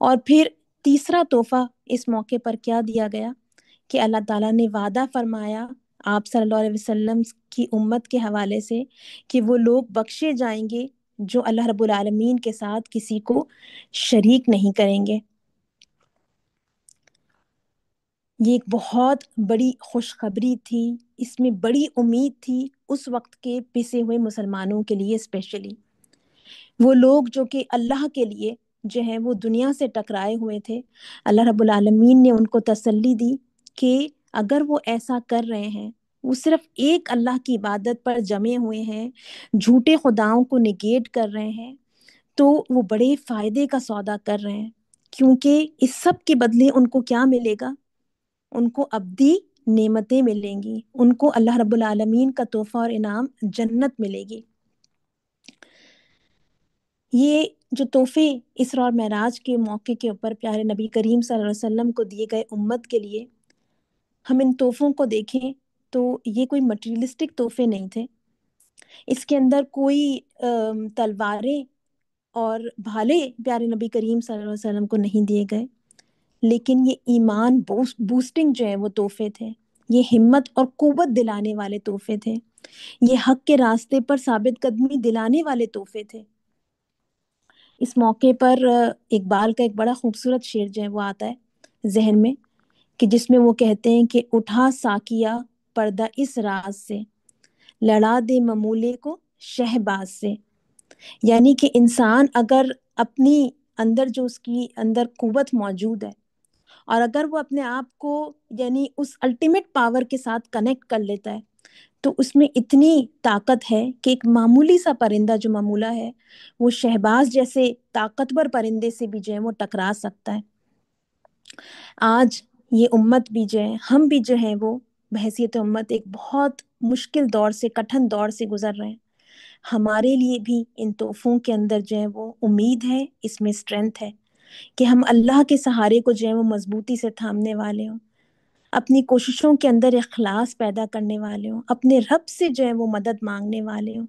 اور پھر تیسرا تحفہ اس موقع پر کیا دیا گیا کہ اللہ تعالیٰ نے وعدہ فرمایا آپ صلی اللہ علیہ وسلم کی امت کے حوالے سے کہ وہ لوگ بخشے جائیں گے جو اللہ رب العالمین کے ساتھ کسی کو شریک نہیں کریں گے۔ یہ ایک بہت بڑی خوشخبری تھی، اس میں بڑی امید تھی اس وقت کے پسے ہوئے مسلمانوں کے لیے، اسپیشلی وہ لوگ جو کہ اللہ کے لیے جو ہے وہ دنیا سے ٹکرائے ہوئے تھے۔ اللہ رب العالمین نے ان کو تسلی دی کہ اگر وہ ایسا کر رہے ہیں، وہ صرف ایک اللہ کی عبادت پر جمے ہوئے ہیں، جھوٹے خداؤں کو نگیٹ کر رہے ہیں، تو وہ بڑے فائدے کا سودا کر رہے ہیں، کیونکہ اس سب کے بدلے ان کو کیا ملے گا؟ ان کو ابدی نعمتیں ملیں گی، ان کو اللہ رب العالمین کا تحفہ اور انعام جنت ملے گی۔ یہ جو تحفے اسراء اور معراج کے موقع کے اوپر پیارے نبی کریم صلی اللہ علیہ وسلم کو دیے گئے امت کے لیے، ہم ان تحفوں کو دیکھیں تو یہ کوئی مٹیریلسٹک تحفے نہیں تھے، اس کے اندر کوئی تلواریں اور بھالے پیارے نبی کریم صلی اللہ علیہ وسلم کو نہیں دیے گئے، لیکن یہ ایمان بوسٹنگ جو ہے وہ تحفے تھے، یہ ہمت اور قوت دلانے والے تحفے تھے، یہ حق کے راستے پر ثابت قدمی دلانے والے تحفے تھے۔ اس موقع پر اقبال کا ایک بڑا خوبصورت شعر جو ہے وہ آتا ہے ذہن میں، کہ جس میں وہ کہتے ہیں کہ اٹھا ساکیہ پردہ اس راز سے، لڑا دے ممولے کو شہباز سے۔ یعنی کہ انسان اگر اپنی اندر جو اس کی اندر قوت موجود ہے، اور اگر وہ اپنے آپ کو یعنی اس الٹیمیٹ پاور کے ساتھ کنیکٹ کر لیتا ہے، تو اس میں اتنی طاقت ہے کہ ایک معمولی سا پرندہ جو معمولہ ہے وہ شہباز جیسے طاقتور پرندے سے بھی جو ہے وہ ٹکرا سکتا ہے۔ آج یہ امت بھی جو ہے، ہم بھی جو ہے وہ بحیثیت امت ایک بہت مشکل دور سے، کٹھن دور سے گزر رہے ہیں۔ ہمارے لیے بھی ان تحفوں کے اندر جو ہے وہ امید ہے، اس میں اسٹرینتھ ہے کہ ہم اللہ کے سہارے کو جو ہے وہ مضبوطی سے تھامنے والے ہوں، اپنی کوششوں کے اندر اخلاص پیدا کرنے والے ہوں، اپنے رب سے جو ہے وہ مدد مانگنے والے ہوں،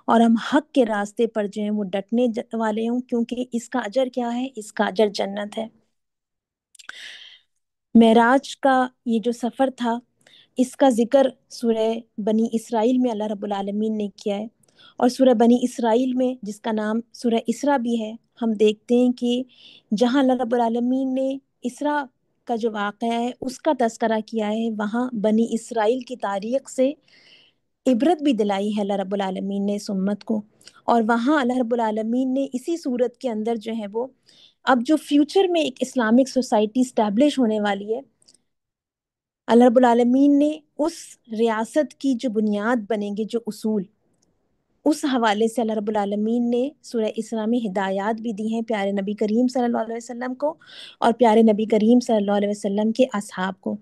اور ہم حق کے راستے پر جو ہے وہ ڈٹنے والے ہوں، کیونکہ اس کا اجر کیا ہے؟ اس کا اجر جنت ہے۔ معراج کا یہ جو سفر تھا، اس کا ذکر سورہ بنی اسرائیل میں اللہ رب العالمین نے کیا ہے، اور سورہ بنی اسرائیل میں جس کا نام سورہ اسراء بھی ہے، ہم دیکھتے ہیں کہ جہاں اللہ رب العالمین نے اسراء کا جو واقعہ ہے اس کا تذکرہ کیا ہے، وہاں بنی اسرائیل کی تاریخ سے عبرت بھی دلائی ہے اللہ رب العالمین نے اس امت کو۔ اور وہاں اللہ رب العالمین نے اسی صورت کے اندر جو ہے وہ اب جو فیوچر میں ایک اسلامک سوسائٹی اسٹیبلش ہونے والی ہے، اللہ رب العالمین نے اس ریاست کی جو بنیاد بنیں گے، جو اصول، اس حوالے سے اللہ رب العالمین نے سورہ اسراء میں ہدایات بھی دی ہیں پیارے نبی کریم صلی اللہ علیہ وسلم کو اور پیارے نبی کریم صلی اللہ علیہ وسلم کے اصحاب کو۔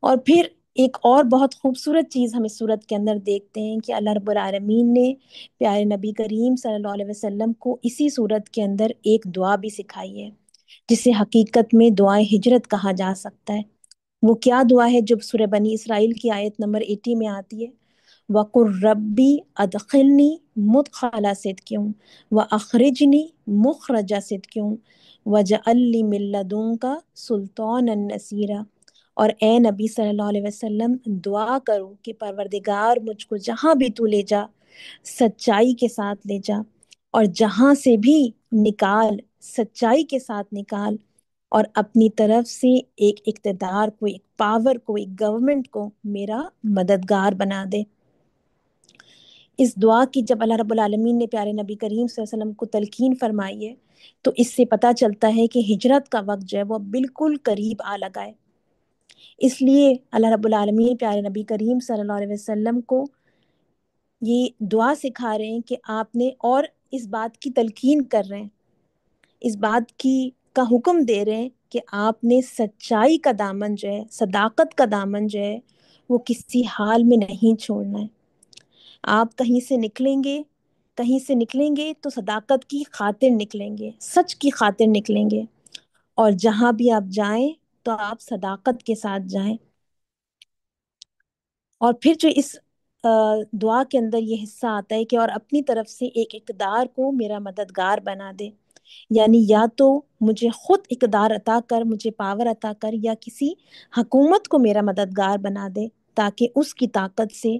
اور پھر ایک اور بہت خوبصورت چیز ہم اس صورت کے اندر دیکھتے ہیں کہ اللہ رب العالمین نے پیارے نبی کریم صلی اللہ علیہ وسلم کو اسی صورت کے اندر ایک دعا بھی سکھائی ہے، جسے حقیقت میں دعائے ہجرت کہا جا سکتا ہے۔ وہ کیا دعا ہے جو سورہ بنی اسرائیل کی آیت نمبر 80 میں آتی ہے؟ وَقُلْ رَبِّ أَدْخِلْنِي مُدْخَلَ صِدْقٍ وَأَخْرِجْنِي مُخْرَجَ صِدْقٍ وَاجْعَل لِّي مِن لَّدُنكَ سُلْطَانًا نَّصِيرًا۔ اور اے نبی صلی اللہ علیہ وسلم، دعا کرو کہ پروردگار مجھ کو جہاں بھی تو لے جا، سچائی کے ساتھ لے جا، اور جہاں سے بھی نکال، سچائی کے ساتھ نکال، اور اپنی طرف سے ایک اقتدار کو، ایک پاور کو، ایک گورنمنٹ کو میرا مددگار بنا دے۔ اس دعا کی جب اللہ رب العالمین نے پیارے نبی کریم صلی اللہ علیہ وسلم کو تلقین فرمائی ہے، تو اس سے پتہ چلتا ہے کہ ہجرت کا وقت جو ہے وہ بالکل قریب آ لگا ہے۔ اس لیے اللہ رب العالمین پیارے نبی کریم صلی اللہ علیہ وسلم کو یہ دعا سکھا رہے ہیں کہ آپ نے، اور اس بات کی تلقین کر رہے ہیں، اس بات کی کا حکم دے رہے ہیں کہ آپ نے سچائی کا دامن جو ہے، صداقت کا دامن جو ہے، وہ کسی حال میں نہیں چھوڑنا ہے۔ آپ کہیں سے نکلیں گے تو صداقت کی خاطر نکلیں گے، سچ کی خاطر نکلیں گے، اور جہاں بھی آپ جائیں تو آپ صداقت کے ساتھ جائیں۔ اور پھر جو اس دعا کے اندر یہ حصہ آتا ہے کہ اور اپنی طرف سے ایک اقتدار کو میرا مددگار بنا دے۔ یعنی یا تو مجھے خود اقتدار عطا کر، مجھے پاور عطا کر، یا کسی حکومت کو میرا مددگار بنا دے تاکہ اس کی طاقت سے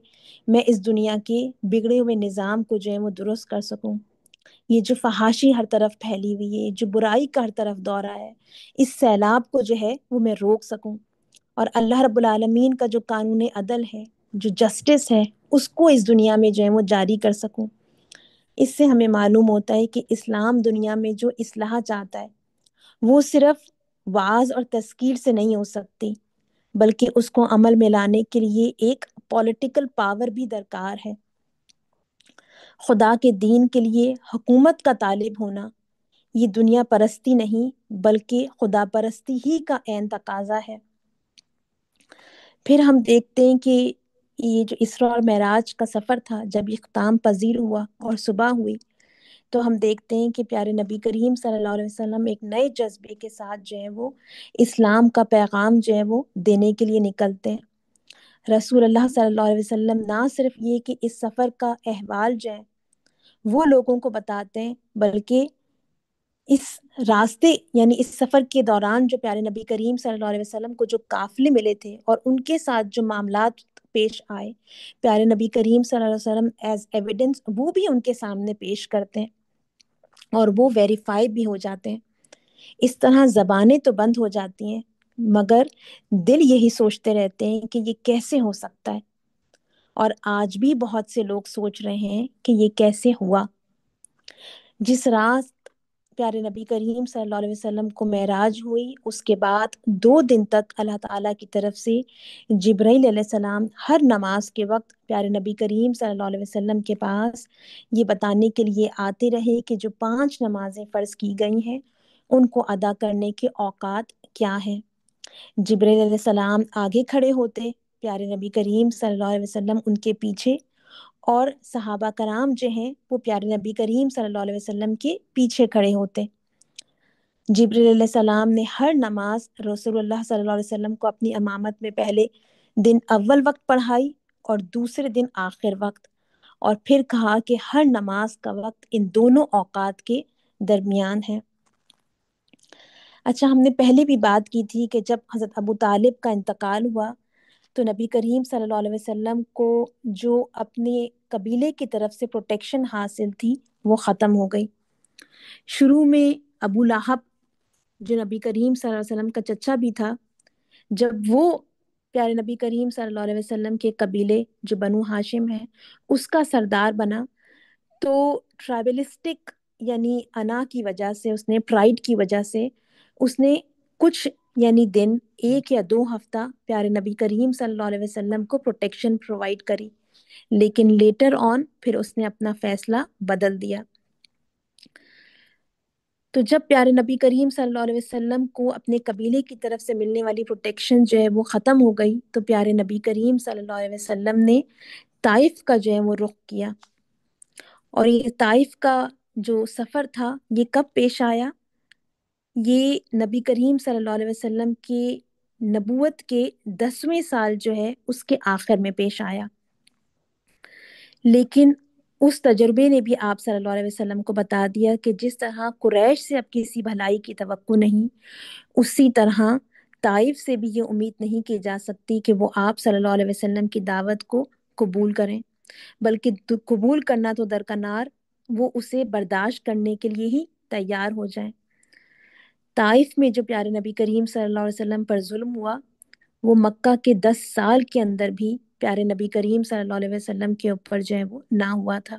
میں اس دنیا کے بگڑے ہوئے نظام کو جو ہے وہ درست کر سکوں۔ یہ جو فحاشی ہر طرف پھیلی ہوئی ہے، جو برائی کا ہر طرف دورہ ہے، اس سیلاب کو جو ہے وہ میں روک سکوں، اور اللہ رب العالمین کا جو قانون عدل ہے، جو جسٹس ہے، اس کو اس دنیا میں جو ہے وہ جاری کر سکوں۔ اس سے ہمیں معلوم ہوتا ہے کہ اسلام دنیا میں جو اصلاح چاہتا ہے وہ صرف وعظ اور تذکیر سے نہیں ہو سکتی، بلکہ اس کو عمل میں لانے کے لیے ایک پولیٹیکل پاور بھی درکار ہے۔ خدا کے دین کے لیے حکومت کا طالب ہونا یہ دنیا پرستی نہیں بلکہ خدا پرستی ہی کا عین تقاضا ہے۔ پھر ہم دیکھتے ہیں کہ یہ جو اسراء اور معراج کا سفر تھا، جب اختتام پذیر ہوا اور صبح ہوئی، تو ہم دیکھتے ہیں کہ پیارے نبی کریم صلی اللہ علیہ وسلم ایک نئے جذبے کے ساتھ جو ہے وہ اسلام کا پیغام جو ہے وہ دینے کے لیے نکلتے ہیں۔ رسول اللہ صلی اللہ علیہ وسلم نہ صرف یہ کہ اس سفر کا احوال جو ہے وہ لوگوں کو بتاتے ہیں، بلکہ اس راستے یعنی اس سفر کے دوران جو پیارے نبی کریم صلی اللہ علیہ وسلم کو جو قافلے ملے تھے اور ان کے ساتھ جو معاملات پیش آئے، پیارے نبی کریم صلی اللہ علیہ وسلم ایز ایویڈنس وہ بھی ان کے سامنے پیش کرتے ہیں اور وہ ویریفائی بھی ہو جاتے ہیں۔ اس طرح زبانیں تو بند ہو جاتی ہیں مگر دل یہی سوچتے رہتے ہیں کہ یہ کیسے ہو سکتا ہے، اور آج بھی بہت سے لوگ سوچ رہے ہیں کہ یہ کیسے ہوا۔ جس رات پیارے نبی کریم صلی اللہ علیہ وسلم کو معراج ہوئی، اس کے بعد 2 دن تک اللہ تعالیٰ کی طرف سے جبرائیل علیہ السلام ہر نماز کے وقت پیارے نبی کریم صلی اللہ علیہ وسلم کے پاس یہ بتانے کے لیے آتے رہے کہ جو 5 نمازیں فرض کی گئی ہیں ان کو ادا کرنے کے اوقات کیا ہیں۔ جبرائیل علیہ السلام آگے کھڑے ہوتے، پیارے نبی کریم صلی اللہ علیہ وسلم ان کے پیچھے، اور صحابہ کرام جو ہیں وہ پیارے نبی کریم صلی اللہ علیہ وسلم کے پیچھے کھڑے ہوتے۔ جبریل علیہ السلام نے ہر نماز رسول اللہ صلی اللہ علیہ وسلم کو اپنی امامت میں پہلے دن اول وقت پڑھائی اور دوسرے دن آخر وقت، اور پھر کہا کہ ہر نماز کا وقت ان دونوں اوقات کے درمیان ہے۔ اچھا، ہم نے پہلے بھی بات کی تھی کہ جب حضرت ابو طالب کا انتقال ہوا تو نبی کریم صلی اللہ علیہ وسلم کو جو اپنے قبیلے کی طرف سے پروٹیکشن حاصل تھی وہ ختم ہو گئی۔ شروع میں ابو لہب جو نبی کریم صلی اللہ علیہ وسلم کا چچا بھی تھا، جب وہ پیارے نبی کریم صلی اللہ علیہ وسلم کے قبیلے جو بنو ہاشم ہے اس کا سردار بنا، تو ٹرائبلسٹک یعنی انا کی وجہ سے، اس نے پرائڈ کی وجہ سے اس نے کچھ یعنی دن 1 یا 2 ہفتہ پیارے نبی کریم صلی اللہ علیہ وسلم کو پروٹیکشن پرووائڈ کری، لیکن لیٹر آن پھر اس نے اپنا فیصلہ بدل دیا۔ تو جب پیارے نبی کریم صلی اللہ علیہ وسلم کو اپنے قبیلے کی طرف سے ملنے والی پروٹیکشن جو ہے وہ ختم ہو گئی، تو پیارے نبی کریم صلی اللہ علیہ وسلم نے طائف کا جو ہے وہ رخ کیا۔ اور یہ طائف کا جو سفر تھا یہ کب پیش آیا؟ یہ نبی کریم صلی اللہ علیہ وسلم کی نبوت کے 10ویں سال جو ہے اس کے آخر میں پیش آیا، لیکن اس تجربے نے بھی آپ صلی اللہ علیہ وسلم کو بتا دیا کہ جس طرح قریش سے اب کسی بھلائی کی توقع نہیں، اسی طرح طائف سے بھی یہ امید نہیں کی جا سکتی کہ وہ آپ صلی اللہ علیہ وسلم کی دعوت کو قبول کریں، بلکہ قبول کرنا تو درکنار، وہ اسے برداشت کرنے کے لیے ہی تیار ہو جائیں۔ طائف میں جو پیارے نبی کریم صلی اللہ علیہ وسلم پر ظلم ہوا وہ مکہ کے 10 سال کے اندر بھی پیارے نبی کریم صلی اللہ علیہ وسلم کے اوپر جو ہے وہ نہ ہوا تھا۔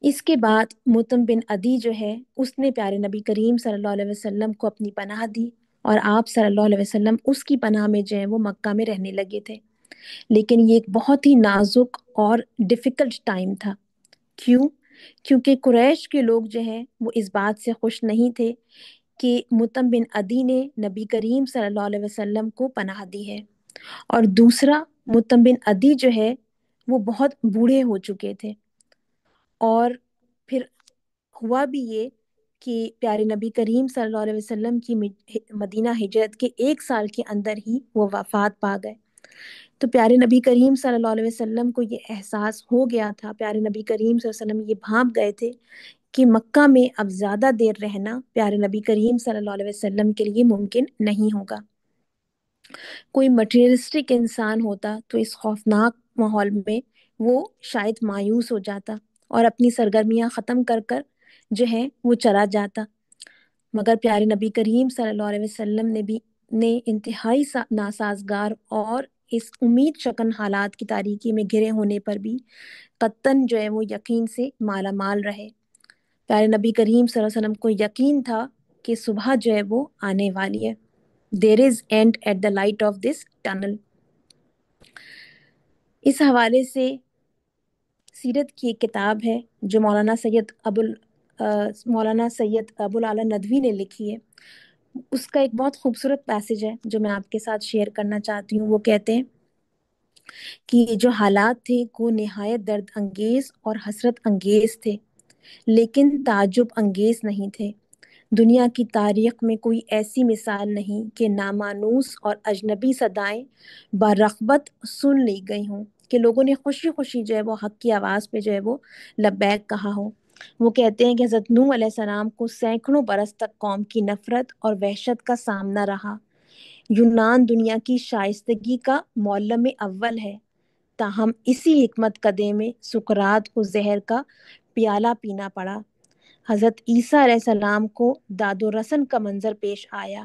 اس کے بعد مطعم بن عدی جو ہے اس نے پیارے نبی کریم صلی اللہ علیہ وسلم کو اپنی پناہ دی، اور آپ صلی اللہ علیہ وسلم اس کی پناہ میں جو ہے وہ مکہ میں رہنے لگے تھے، لیکن یہ ایک بہت ہی نازک اور ڈیفیکلٹ ٹائم تھا۔ کیوں؟ کیونکہ قریش کے لوگ جو ہیں وہ اس بات سے خوش نہیں تھے کہ مطعم بن عدی نے نبی کریم صلی اللہ علیہ وسلم کو پناہ دی ہے، اور دوسرا مطعم بن عدی جو ہے وہ بہت بوڑھے ہو چکے تھے، اور پھر ہوا بھی یہ کہ پیارے نبی کریم صلی اللہ علیہ وسلم کی مدینہ ہجرت کے 1 سال کے اندر ہی وہ وفات پا گئے۔ تو پیارے نبی کریم صلی اللہ علیہ وسلم کو یہ احساس ہو گیا تھا، پیارے نبی کریم صلی اللہ علیہ وسلم یہ بھانپ گئے تھے کہ مکہ میں اب زیادہ دیر رہنا پیارے نبی کریم صلی اللہ علیہ وسلم کے لیے ممکن نہیں ہوگا۔ کوئی مٹیریلسٹک انسان ہوتا تو اس خوفناک ماحول میں وہ شاید مایوس ہو جاتا اور اپنی سرگرمیاں ختم کر کر جو ہے وہ چلا جاتا، مگر پیارے نبی کریم صلی اللہ علیہ وسلم نے انتہائی ناسازگار اور اس امید شکن حالات کی تاریکی میں گھرے ہونے پر بھی قطن جو ہے وہ یقین سے مالا مال رہے۔ پیارے نبی کریم صلی اللہ علیہ وسلم کو یقین تھا کہ صبح جو ہے وہ آنے والی ہے۔ There is end at the light of this tunnel۔ اس حوالے سے سیرت کی ایک کتاب ہے جو مولانا سید ابو العلا ندوی نے لکھی ہے، اس کا ایک بہت خوبصورت پیسج ہے جو میں آپ کے ساتھ شیئر کرنا چاہتی ہوں۔ وہ کہتے ہیں کہ جو حالات تھے وہ نہایت درد انگیز اور حسرت انگیز تھے، لیکن تعجب انگیز نہیں تھے۔ دنیا کی تاریخ میں کوئی ایسی مثال نہیں کہ نامانوس اور اجنبی صدائیں برغبت سن لی گئی ہوں، کہ لوگوں نے خوشی خوشی جو ہے وہ حق کی آواز پہ جو ہے وہ لبیک کہا ہو۔ وہ کہتے ہیں کہ حضرت نوح علیہ السلام کو سینکڑوں برس تک قوم کی نفرت اور وحشت کا سامنا رہا۔ یونان دنیا کی شائستگی کا معلم اول ہے، تاہم اسی حکمت کدے میں سقراط کو زہر کا پیالہ پینا پڑا۔ حضرت عیسیٰ علیہ السلام کو داد و رسن کا منظر پیش آیا۔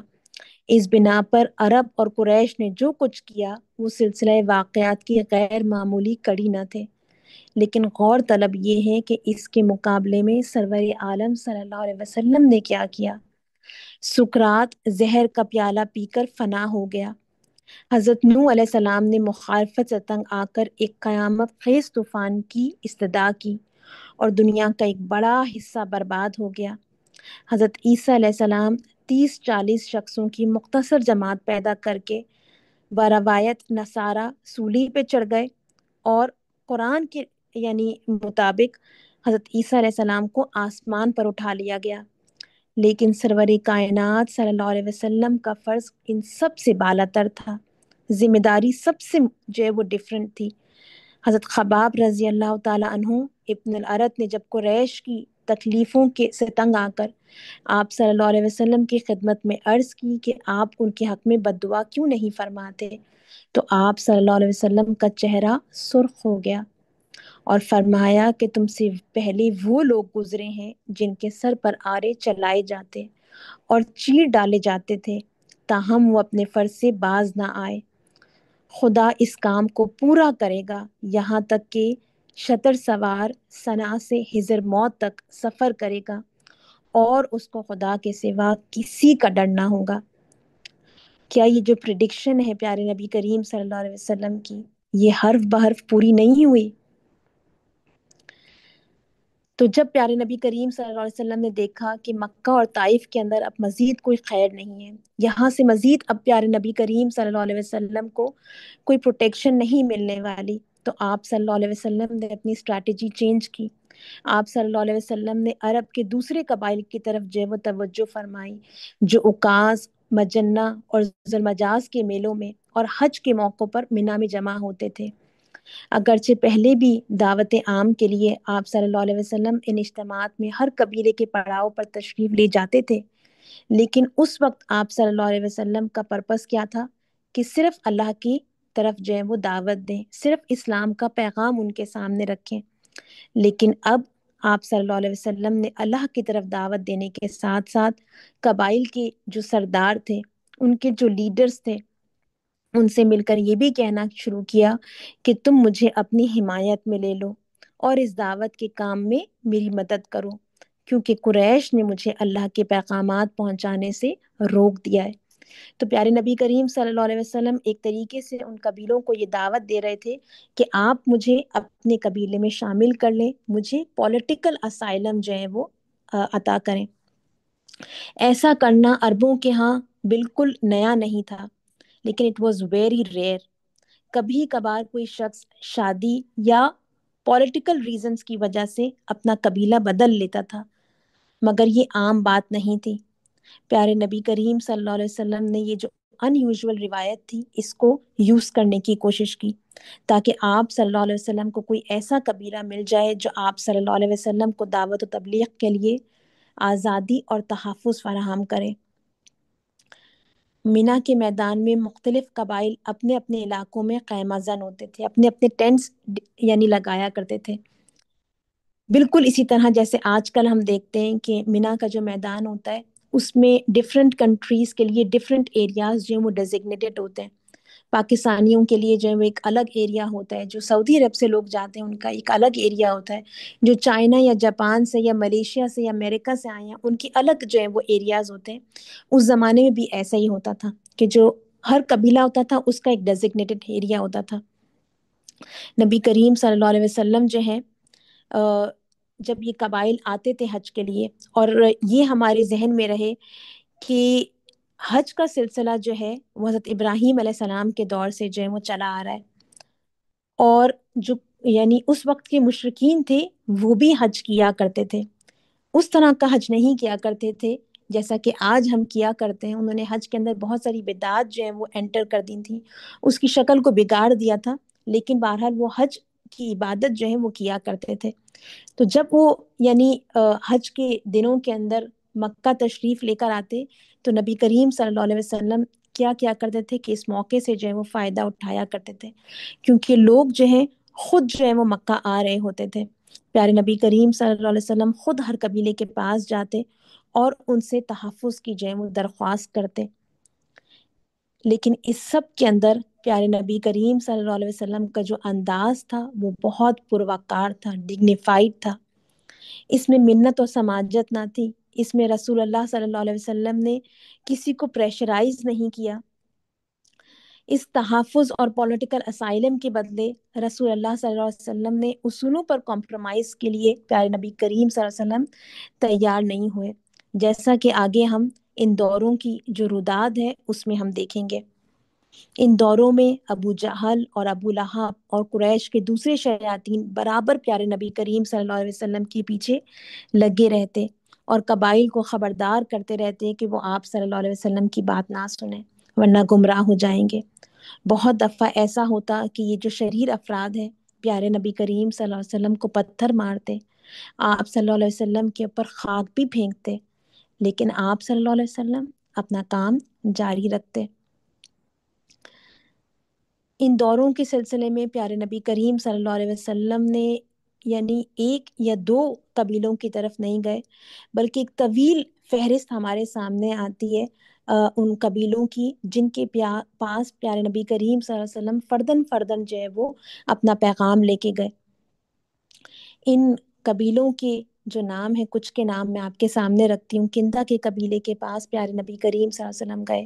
اس بنا پر عرب اور قریش نے جو کچھ کیا وہ سلسلہ واقعات کی غیر معمولی کڑی نہ تھے، لیکن غور طلب یہ ہے کہ اس کے مقابلے میں سرور عالم صلی اللہ علیہ وسلم نے کیا کیا۔ سقراط زہر کا پیالہ پی کر فنا ہو گیا۔ حضرت نوح علیہ السلام نے مخالفت سے تنگ آ کر ایک قیامت خیز طوفان کی استدعا کی اور دنیا کا ایک بڑا حصہ برباد ہو گیا۔ حضرت عیسیٰ علیہ السلام 30-40 شخصوں کی مختصر جماعت پیدا کر کے بروایت نصارہ سولی پہ چڑھ گئے اور قرآن کے مطابق حضرت عیسیٰ علیہ السلام کو آسمان پر اٹھا لیا گیا، لیکن سرور کائنات صلی اللہ علیہ وسلم کا فرض ان سب سے بالاتر تھا، ذمہ داری سب سے جو ہے وہ ڈیفرنٹ تھی۔ حضرت خباب رضی اللہ تعالی عنہ ابن الارت نے جب قریش کی تکلیفوں سے تنگ آ کر آپ صلی اللہ علیہ وسلم کی خدمت میں عرض کی کہ آپ ان کے حق میں بد دعا کیوں نہیں فرماتے، تو آپ صلی اللہ علیہ وسلم کا چہرہ سرخ ہو گیا اور فرمایا کہ تم سے پہلے وہ لوگ گزرے ہیں جن کے سر پر آرے چلائے جاتے اور چیر ڈالے جاتے تھے، تاہم وہ اپنے فرض سے باز نہ آئے۔ خدا اس کام کو پورا کرے گا، یہاں تک کہ شتر سوار صنعاء سے حضر موت تک سفر کرے گا اور اس کو خدا کے سوا کسی کا ڈر نہ ہوگا۔ کیا یہ جو پریڈکشن ہے پیارے نبی کریم صلی اللہ علیہ وسلم کی، یہ حرف بحرف پوری نہیں ہوئی؟ تو جب پیارے نبی کریم صلی اللہ علیہ وسلم نے دیکھا کہ مکہ اور طائف کے اندر اب مزید کوئی خیر نہیں ہے، یہاں سے مزید اب پیارے نبی کریم صلی اللہ علیہ وسلم کو کوئی پروٹیکشن نہیں ملنے والی، تو آپ صلی اللہ علیہ وسلم نے اپنی اسٹریٹجی چینج کی۔ آپ صلی اللہ علیہ وسلم نے عرب کے دوسرے قبائل کی طرف جو وہ توجہ فرمائی، جو عکاظ، مجنہ اور ذوالمجاز کے میلوں میں اور حج کے موقع پر مینا میں جمع ہوتے تھے۔ اگرچہ پہلے بھی دعوت عام کے لیے آپ صلی اللہ علیہ وسلم ان اجتماعات میں ہر قبیلے کے پڑاؤ پر تشریف لے جاتے تھے، لیکن اس وقت آپ صلی اللہ علیہ وسلم کا پرپس کیا تھا کہ صرف اللہ کی طرف جو ہے وہ دعوت دیں، صرف اسلام کا پیغام ان کے سامنے رکھیں۔ لیکن اب آپ صلی اللہ علیہ وسلم نے اللہ کی طرف دعوت دینے کے ساتھ ساتھ قبائل کے جو سردار تھے، ان کے جو لیڈرز تھے، ان سے مل کر یہ بھی کہنا شروع کیا کہ تم مجھے اپنی حمایت میں لے لو اور اس دعوت کے کام میں میری مدد کرو، کیونکہ قریش نے مجھے اللہ کے پیغامات پہنچانے سے روک دیا ہے۔ تو پیارے نبی کریم صلی اللہ علیہ وسلم ایک طریقے سے ان قبیلوں کو یہ دعوت دے رہے تھے کہ آپ مجھے اپنے قبیلے میں شامل کر لیں، مجھے پولیٹیکل اسائلم جو ہے وہ عطا کریں۔ ایسا کرنا عربوں کے ہاں بالکل نیا نہیں تھا، لیکن اٹ واز ویری ریئر۔ کبھی کبھار کوئی شخص شادی یا پولیٹیکل ریزنز کی وجہ سے اپنا قبیلہ بدل لیتا تھا، مگر یہ عام بات نہیں تھی۔ پیارے نبی کریم صلی اللہ علیہ وسلم نے یہ جو ان یوزول روایت تھی اس کو یوز کرنے کی کوشش کی۔ تاکہ آپ صلی اللہ علیہ وسلم کو کوئی ایسا قبیلہ مل جائے جو آپ صلی اللہ علیہ وسلم کو دعوت و تبلیغ کے لیے آزادی اور تحفظ فراہم کرے۔ مینا کے میدان میں مختلف قبائل اپنے اپنے علاقوں میں خیمہ زن ہوتے تھے، اپنے اپنے ٹینٹس یعنی لگایا کرتے تھے، بالکل اسی طرح جیسے آج کل ہم دیکھتے ہیں کہ مینا کا جو میدان ہوتا ہے اس میں ڈفرینٹ کنٹریز کے لیے ڈفرینٹ ایریاز جو ہیں وہ ڈیزگنیٹڈ ہوتے ہیں۔ پاکستانیوں کے لیے جو ہے وہ ایک الگ ایریا ہوتا ہے، جو سعودی عرب سے لوگ جاتے ہیں ان کا ایک الگ ایریا ہوتا ہے، جو چائنا یا جاپان سے یا ملیشیا سے یا امریکہ سے آئے ہیں ان کی الگ جو ہے وہ ایریاز ہوتے ہیں۔ اس زمانے میں بھی ایسا ہی ہوتا تھا کہ جو ہر قبیلہ ہوتا تھا اس کا ایک ڈیزگنیٹڈ ایریا ہوتا تھا۔ نبی کریم صلی اللہ علیہ وسلم جو ہے جب یہ قبائل آتے تھے حج کے لیے، اور یہ ہمارے ذہن میں رہے کہ حج کا سلسلہ جو ہے وہ حضرت ابراہیم علیہ السلام کے دور سے جو ہے وہ چلا آ رہا ہے، اور جو یعنی اس وقت کے مشرکین تھے وہ بھی حج کیا کرتے تھے، اس طرح کا حج نہیں کیا کرتے تھے جیسا کہ آج ہم کیا کرتے ہیں۔ انہوں نے حج کے اندر بہت ساری بدعات جو ہیں وہ انٹر کر دی تھیں، اس کی شکل کو بگاڑ دیا تھا، لیکن بہرحال وہ حج کی عبادت جو ہے وہ کیا کرتے تھے۔ تو جب وہ یعنی حج کے دنوں کے اندر مکہ تشریف لے کر آتے تو نبی کریم صلی اللہ علیہ وسلم کیا کیا کرتے تھے کہ اس موقع سے جو ہے وہ فائدہ اٹھایا کرتے تھے، کیونکہ لوگ جو ہیں خود جو ہے وہ مکہ آ رہے ہوتے تھے۔ پیارے نبی کریم صلی اللہ علیہ وسلم خود ہر قبیلے کے پاس جاتے اور ان سے تحفظ کی جو ہے وہ درخواست کرتے، لیکن اس سب کے اندر پیارے نبی کریم صلی اللہ علیہ وسلم کا جو انداز تھا وہ بہت پروقار تھا، ڈگنیفائڈ تھا، اس میں منت اور سماجت نہ تھی، اس میں رسول اللہ صلی اللہ علیہ وسلم نے کسی کو پریشرائز نہیں کیا۔ اس تحفظ اور پولیٹیکل اسائلم کے بدلے رسول اللہ صلی اللہ علیہ وسلم نے اصولوں پر کمپرومائز کے لیے پیارے نبی کریم صلی اللہ علیہ وسلم تیار نہیں ہوئے، جیسا کہ آگے ہم ان دوروں کی جو روداد ہے اس میں ہم دیکھیں گے۔ ان دوروں میں ابو جہل اور ابو لہب اور قریش کے دوسرے شیاطین برابر پیارے نبی کریم صلی اللہ علیہ وسلم کے پیچھے لگے رہتے اور قبائل کو خبردار کرتے رہتے کہ وہ آپ صلی اللہ علیہ وسلم کی بات نہ سنیں ورنہ گمراہ ہو جائیں گے۔ بہت دفعہ ایسا ہوتا کہ یہ جو شریر افراد ہیں پیارے نبی کریم صلی اللہ علیہ وسلم کو پتھر مارتے، آپ صلی اللہ علیہ وسلم کے اوپر خاک بھی پھینکتے، لیکن آپ صلی اللہ علیہ وسلم اپنا کام جاری رکھتے۔ ان دوروں کے سلسلے میں پیارے نبی کریم صلی اللہ علیہ وسلم نے یعنی ایک یا دو قبیلوں کی طرف نہیں گئے، بلکہ ایک طویل فہرست ہمارے سامنے آتی ہے ان قبیلوں کی جن کے پاس پیارے نبی کریم صلی اللہ علیہ وسلم فردن فردن جو ہے وہ اپنا پیغام لے کے گئے۔ ان قبیلوں کے جو نام ہیں، کچھ کے نام میں آپ کے سامنے رکھتی ہوں۔ کندہ کے قبیلے کے پاس پیارے نبی کریم صلی اللہ علیہ وسلم گئے،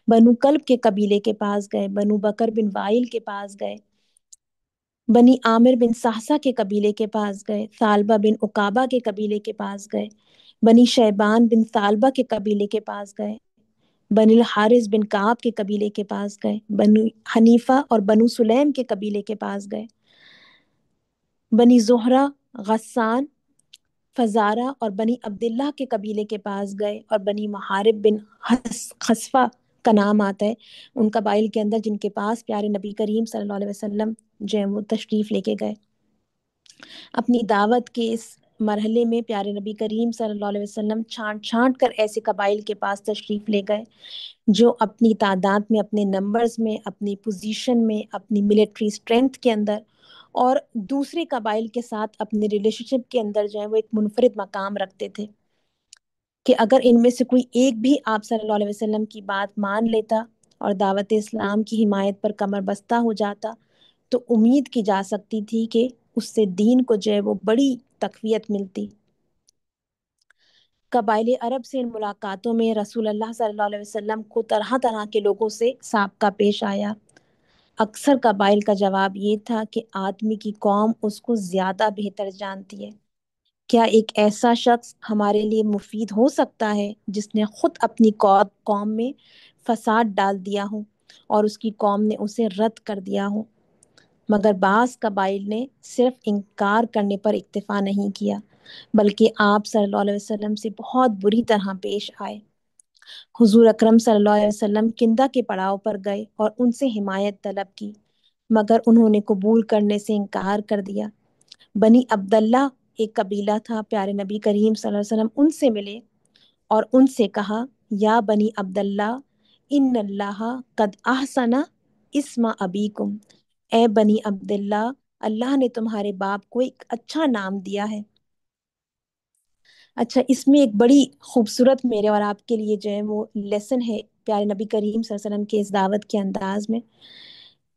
بنو کلب کے قبیلے کے پاس گئے، بنو بکر بن وائل کے پاس گئے، بنی عامر بن صحصح کے قبیلے کے پاس گئے، ثعلبہ بن عقابہ کے قبیلے کے پاس گئے، بنی شیبان بن ثعلبہ کے قبیلے کے پاس گئے، بنی الحارث بن کعب کے قبیلے کے پاس گئے، بنو حنیفہ اور بنو سلیم کے قبیلے کے پاس گئے، بنی زہرہ، غسان، فزارہ اور بنی عبداللہ کے قبیلے کے پاس گئے، اور بنی محارب بن خصفہ کا نام آتا ہے ان قبائل کے اندر جن کے پاس پیارے نبی کریم صلی اللہ علیہ وسلم جو ہے وہ تشریف لے کے گئے۔ اپنی دعوت کے اس مرحلے میں پیارے نبی کریم صلی اللہ علیہ وسلم چھانٹ چھانٹ کر ایسے قبائل کے پاس تشریف لے گئے جو اپنی تعداد میں، اپنے نمبرز میں، اپنی پوزیشن میں، اپنی ملٹری سٹرینتھ کے اندر اور دوسرے قبائل کے ساتھ اپنے ریلیشن شپ کے اندر جو ہے وہ ایک منفرد مقام رکھتے تھے کہ اگر ان میں سے کوئی ایک بھی آپ صلی اللہ علیہ وسلم کی بات مان لیتا اور دعوت اسلام کی حمایت پر کمر بستہ ہو جاتا تو امید کی جا سکتی تھی کہ اس سے دین کو جو ہے وہ بڑی تقویت ملتی۔ قبائل عرب سے ان ملاقاتوں میں رسول اللہ صلی اللہ علیہ وسلم کو طرح طرح کے لوگوں سے سابقہ پیش آیا۔ اکثر قبائل کا جواب یہ تھا کہ آدمی کی قوم اس کو زیادہ بہتر جانتی ہے۔ کیا ایک ایسا شخص ہمارے لیے مفید ہو سکتا ہے جس نے خود اپنی قوم میں فساد ڈال دیا ہو اور اس کی قوم نے اسے رد کر دیا ہو؟ مگر بعض قبائل نے صرف انکار کرنے پر اکتفا نہیں کیا، بلکہ آپ صلی اللہ علیہ وسلم سے بہت بری طرح پیش آئے۔ حضور اکرم صلی اللہ علیہ وسلم کندہ کے پڑاؤ پر گئے اور ان سے حمایت طلب کی۔ مگر انہوں نے قبول کرنے سے انکار کر دیا۔ بنی عبداللہ ایک قبیلہ تھا، پیارے نبی کریم صلی اللہ علیہ وسلم ان سے ملے اور ان سے کہا، یا بنی عبداللہ ان اللہ قد احسن اسم ابیکم، اے بنی عبداللہ اللہ نے تمہارے باپ کو ایک اچھا نام دیا ہے۔ اچھا، اس میں ایک بڑی خوبصورت میرے اور آپ کے لیے جو ہے وہ لیسن ہے پیارے نبی کریم صلی اللہ علیہ وسلم کے اس دعوت کے انداز میں،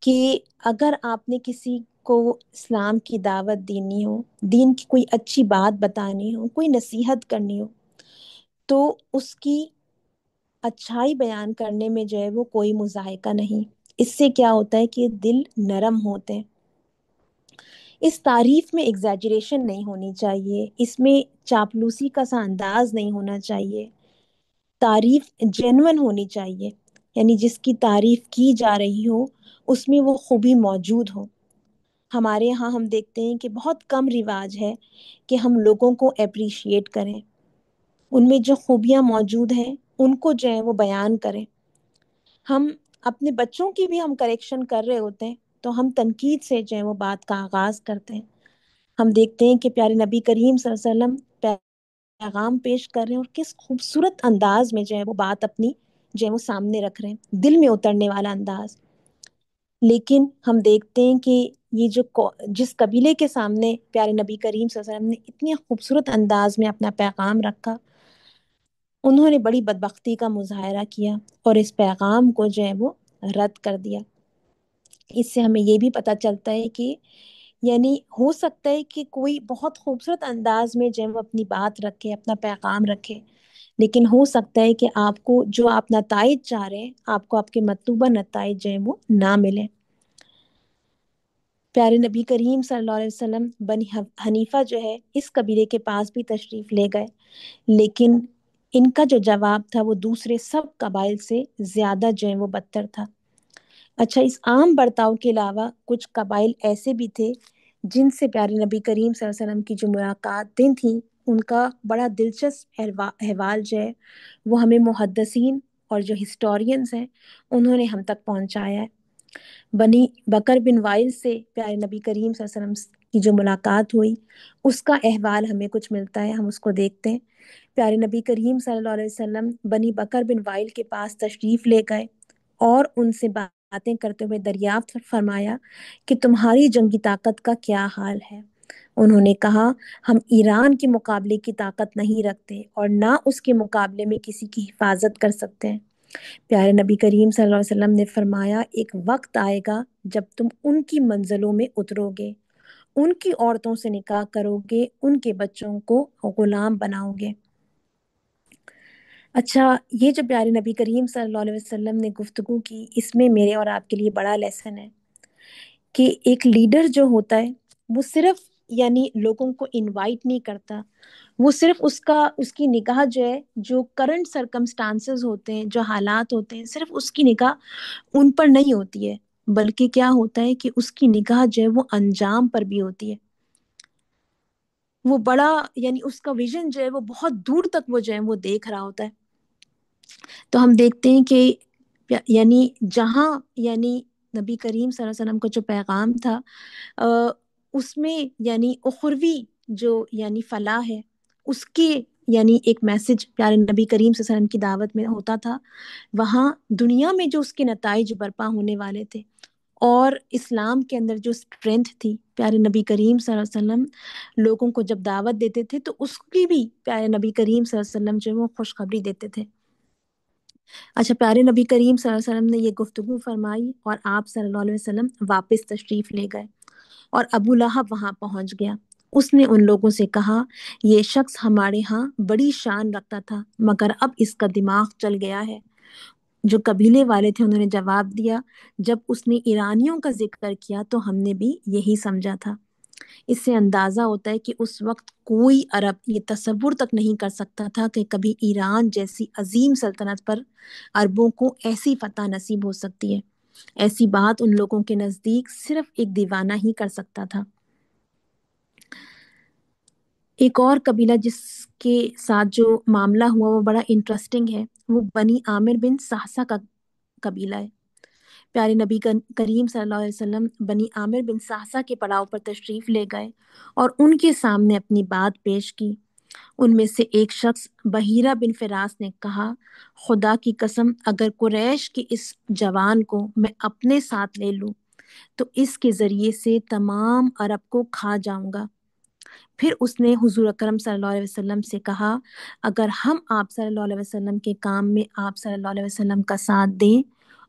کہ اگر آپ نے کسی کو اسلام کی دعوت دینی ہو، دین کی کوئی اچھی بات بتانی ہو، کوئی نصیحت کرنی ہو، تو اس کی اچھائی بیان کرنے میں جو ہے وہ کوئی مضاحکہ نہیں۔ اس سے کیا ہوتا ہے کہ دل نرم ہوتے ہیں۔ اس تعریف میں ایگزیجریشن نہیں ہونی چاہیے، اس میں چاپلوسی کا سا انداز نہیں ہونا چاہیے، تعریف جینون ہونی چاہیے، یعنی جس کی تعریف کی جا رہی ہو اس میں وہ خوبی موجود ہو۔ ہمارے یہاں ہم دیکھتے ہیں کہ بہت کم رواج ہے کہ ہم لوگوں کو اپریشیٹ کریں، ان میں جو خوبیاں موجود ہیں ان کو جو ہے وہ بیان کریں۔ ہم اپنے بچوں کی بھی ہم کریکشن کر رہے ہوتے ہیں تو ہم تنقید سے جو ہے وہ بات کا آغاز کرتے ہیں۔ ہم دیکھتے ہیں کہ پیارے نبی کریم صلی اللہ علیہ وسلم پیغام پیش کر رہے ہیں اور کس خوبصورت انداز میں جو ہے وہ بات اپنی جو ہے وہ سامنے رکھ رہے ہیں، دل میں اترنے والا انداز۔ لیکن ہم دیکھتے ہیں کہ یہ جس قبیلے کے سامنے پیارے نبی کریم صلی اللہ علیہ وسلم نے اتنی خوبصورت انداز میں اپنا پیغام رکھا، انہوں نے بڑی بدبختی کا مظاہرہ کیا اور اس پیغام کو جو ہے وہ رد کر دیا۔ اس سے ہمیں یہ بھی پتہ چلتا ہے کہ یعنی ہو سکتا ہے کہ کوئی بہت خوبصورت انداز میں جو ہے وہ اپنی بات رکھے، اپنا پیغام رکھے، لیکن ہو سکتا ہے کہ آپ کو جو آپ نتائج چاہ رہے ہیں، آپ کو آپ کے مطلوبہ نتائج جو ہیں وہ نہ ملیں۔ پیارے نبی کریم صلی اللہ علیہ وسلم بنی حنیفہ جو ہے اس قبیلے کے پاس بھی تشریف لے گئے، لیکن ان کا جو جواب تھا وہ دوسرے سب قبائل سے زیادہ جو ہے وہ بدتر تھا۔ اچھا، اس عام برتاؤ کے علاوہ کچھ قبائل ایسے بھی تھے جن سے پیارے نبی کریم صلی اللہ علیہ وسلم کی جو ملاقاتیں تھیں ان کا بڑا دلچسپ احوال جو ہے وہ ہمیں محدثین اور جو ہسٹورینز ہیں انہوں نے ہم تک پہنچایا ہے۔ بنی بکر بن وائل سے پیارے نبی کریم صلی اللہ علیہ وسلم کی جو ملاقات ہوئی اس کا احوال ہمیں کچھ ملتا ہے، ہم اس کو دیکھتے ہیں۔ پیارے نبی کریم صلی اللہ علیہ وسلم بنی بکر بن وائل کے پاس تشریف لے گئے اور ان سے باتیں کرتے ہوئے دریافت فرمایا کہ تمہاری جنگی طاقت کا کیا حال ہے؟ انہوں نے کہا، ہم ایران کے مقابلے کی طاقت نہیں رکھتے اور نہ اس کے مقابلے میں کسی کی حفاظت کر سکتے ہیں۔ پیارے نبی کریم صلی اللہ علیہ وسلم نے فرمایا، ایک وقت آئے گا جب تم ان کی منزلوں میں اترو گے، ان کی عورتوں سے نکاح کرو گے، ان کے بچوں کو غلام بناؤ گے۔ اچھا، یہ جو پیارے نبی کریم صلی اللہ علیہ وسلم نے گفتگو کی، اس میں میرے اور آپ کے لیے بڑا لیسن ہے کہ ایک لیڈر جو ہوتا ہے وہ صرف یعنی لوگوں کو انوائٹ نہیں کرتا، وہ صرف اس کی نگاہ جو ہے، جو کرنٹ سرکمسٹانسز ہوتے ہیں، جو حالات ہوتے ہیں، صرف اس کی نگاہ ان پر نہیں ہوتی ہے، بلکہ کیا ہوتا ہے کہ اس کی نگاہ جو ہے وہ انجام پر بھی ہوتی ہے۔ وہ بڑا یعنی اس کا ویژن جو ہے وہ بہت دور تک وہ جو ہے وہ دیکھ رہا ہوتا ہے۔ تو ہم دیکھتے ہیں کہ یعنی جہاں یعنی نبی کریم صلی اللہ علیہ وسلم کا جو پیغام تھا اس میں یعنی اخروی جو یعنی فلاح ہے اس کے یعنی ایک میسج پیارے نبی کریم صلی اللہ علیہ وسلم کی دعوت میں ہوتا تھا، وہاں دنیا میں جو اس کے نتائج برپا ہونے والے تھے اور اسلام کے اندر جو اسٹرینتھ تھی، پیارے نبی کریم صلی اللہ علیہ وسلم لوگوں کو جب دعوت دیتے تھے تو اس کی بھی پیارے نبی کریم صلی اللہ علیہ وسلم جو ہے وہ خوشخبری دیتے تھے۔ اچھا، پیارے نبی کریم صلی اللہ علیہ وسلم نے یہ گفتگو فرمائی اور آپ صلی اللہ علیہ وسلم واپس تشریف لے گئے اور ابو لہب وہاں پہنچ گیا۔ اس نے ان لوگوں سے کہا، یہ شخص ہمارے ہاں بڑی شان رکھتا تھا مگر اب اس کا دماغ چل گیا ہے۔ جو قبیلے والے تھے انہوں نے جواب دیا، جب اس نے ایرانیوں کا ذکر کیا تو ہم نے بھی یہی سمجھا تھا۔ اس سے اندازہ ہوتا ہے کہ اس وقت کوئی عرب یہ تصور تک نہیں کر سکتا تھا کہ کبھی ایران جیسی عظیم سلطنت پر عربوں کو ایسی فتح نصیب ہو سکتی ہے۔ ایسی بات ان لوگوں کے نزدیک صرف ایک دیوانہ ہی کر سکتا تھا۔ ایک اور قبیلہ جس کے ساتھ جو معاملہ ہوا وہ بڑا انٹرسٹنگ ہے، وہ بنی عامر بن صحصح کا قبیلہ ہے۔ پیارے نبی کریم صلی اللہ علیہ وسلم بنی عامر بن صحصح کے پڑاؤ پر تشریف لے گئے اور ان کے سامنے اپنی بات پیش کی۔ ان میں سے ایک شخص بحیرہ بن فراس نے کہا، خدا کی قسم اگر قریش کے اس جوان کو میں اپنے ساتھ لے لوں تو اس کے ذریعے سے تمام عرب کو کھا جاؤں گا۔ پھر اس نے حضور اکرم صلی اللہ علیہ وسلم سے کہا، اگر ہم آپ صلی اللہ علیہ وسلم کے کام میں آپ صلی اللہ علیہ وسلم کا ساتھ دیں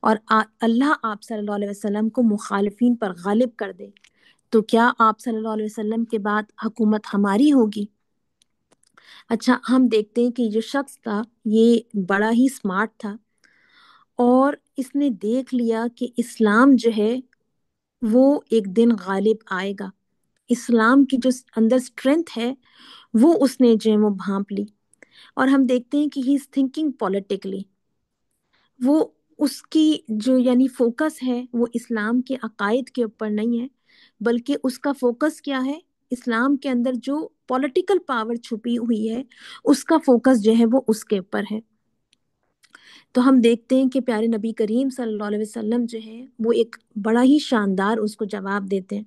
اور اللہ آپ صلی اللہ علیہ وسلم کو مخالفین پر غالب کر دے تو کیا آپ صلی اللہ علیہ وسلم کے بعد حکومت ہماری ہوگی؟ اچھا، ہم دیکھتے ہیں کہ یہ جو شخص تھا یہ بڑا ہی سمارٹ تھا اور اس نے دیکھ لیا کہ اسلام جو ہے وہ ایک دن غالب آئے گا۔ اسلام کی جو اندر سٹرینتھ ہے وہ اس نے جو ہے وہ بھانپ لی، اور ہم دیکھتے ہیں کہ ہی از تھنکنگ پولیٹیکلی۔ وہ اس کی جو یعنی فوکس ہے وہ اسلام کے عقائد کے اوپر نہیں ہے، بلکہ اس کا فوکس کیا ہے؟ اسلام کے اندر جو پولیٹیکل پاور چھپی ہوئی ہے اس کا فوکس جو ہے وہ اس کے اوپر ہے۔ تو ہم دیکھتے ہیں کہ پیارے نبی کریم صلی اللہ علیہ وسلم جو ہے وہ ایک بڑا ہی شاندار اس کو جواب دیتے ہیں۔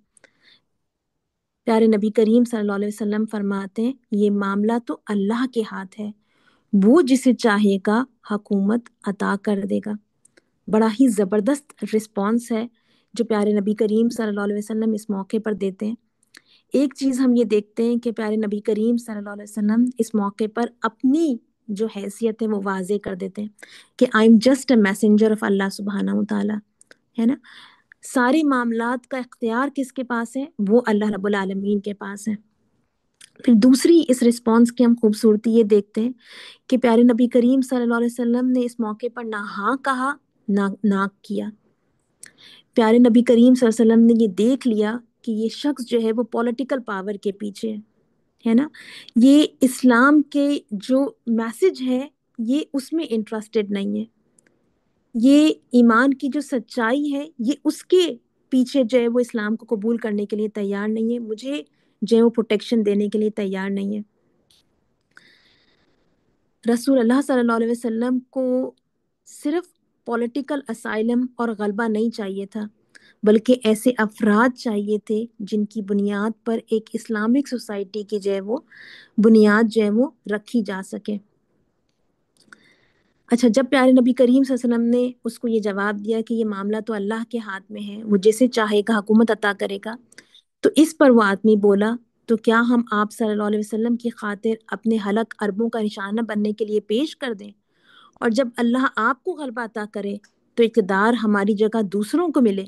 پیارے نبی کریم صلی اللہ علیہ وسلم فرماتے ہیں، یہ معاملہ تو اللہ کے ہاتھ ہے، وہ جسے چاہے گا حکومت عطا کر دے گا۔ بڑا ہی زبردست رسپانس ہے جو پیارے نبی کریم صلی اللہ علیہ وسلم اس موقع پر دیتے ہیں۔ ایک چیز ہم یہ دیکھتے ہیں کہ پیارے نبی کریم صلی اللہ علیہ وسلم اس موقع پر اپنی جو حیثیت ہے وہ واضح کر دیتے ہیں کہ I am just a messenger of Allah سبحانہ و تعالیٰ، ہے نا۔ سارے معاملات کا اختیار کس کے پاس ہے؟ وہ اللہ رب العالمین کے پاس ہے۔ پھر دوسری اس رسپانس کی ہم خوبصورتی یہ دیکھتے ہیں کہ پیارے نبی کریم صلی اللہ علیہ وسلم نے اس موقع پر نہ ہاں کہا نہ ناک کیا۔ پیارے نبی کریم صلی اللہ علیہ وسلم نے یہ دیکھ لیا کہ یہ شخص جو ہے وہ پولیٹیکل پاور کے پیچھے ہے نا، یہ اسلام کے جو میسج ہے یہ اس میں انٹرسٹڈ نہیں ہے، یہ ایمان کی جو سچائی ہے یہ اس کے پیچھے جو ہے وہ اسلام کو قبول کرنے کے لیے تیار نہیں ہے، مجھے جو ہے وہ پروٹیکشن دینے کے لیے تیار نہیں ہے۔ رسول اللہ صلی اللہ علیہ وسلم کو صرف پولیٹیکل اسائلم اور غلبہ نہیں چاہیے تھا، بلکہ ایسے افراد چاہیے تھے جن کی بنیاد پر ایک اسلامک سوسائٹی کی جو ہے وہ بنیاد جو ہے وہ رکھی جا سکے۔ اچھا، جب پیارے نبی کریم صلی اللہ علیہ وسلم نے اس کو یہ جواب دیا کہ یہ معاملہ تو اللہ کے ہاتھ میں ہے، وہ جسے چاہے گا حکومت عطا کرے گا، تو اس پر وہ آدمی بولا، تو کیا ہم آپ صلی اللہ علیہ وسلم کی خاطر اپنے حلق عربوں کا نشانہ بننے کے لیے پیش کر دیں، اور جب اللہ آپ کو غلبہ عطا کرے تو اقتدار ہماری جگہ دوسروں کو ملے؟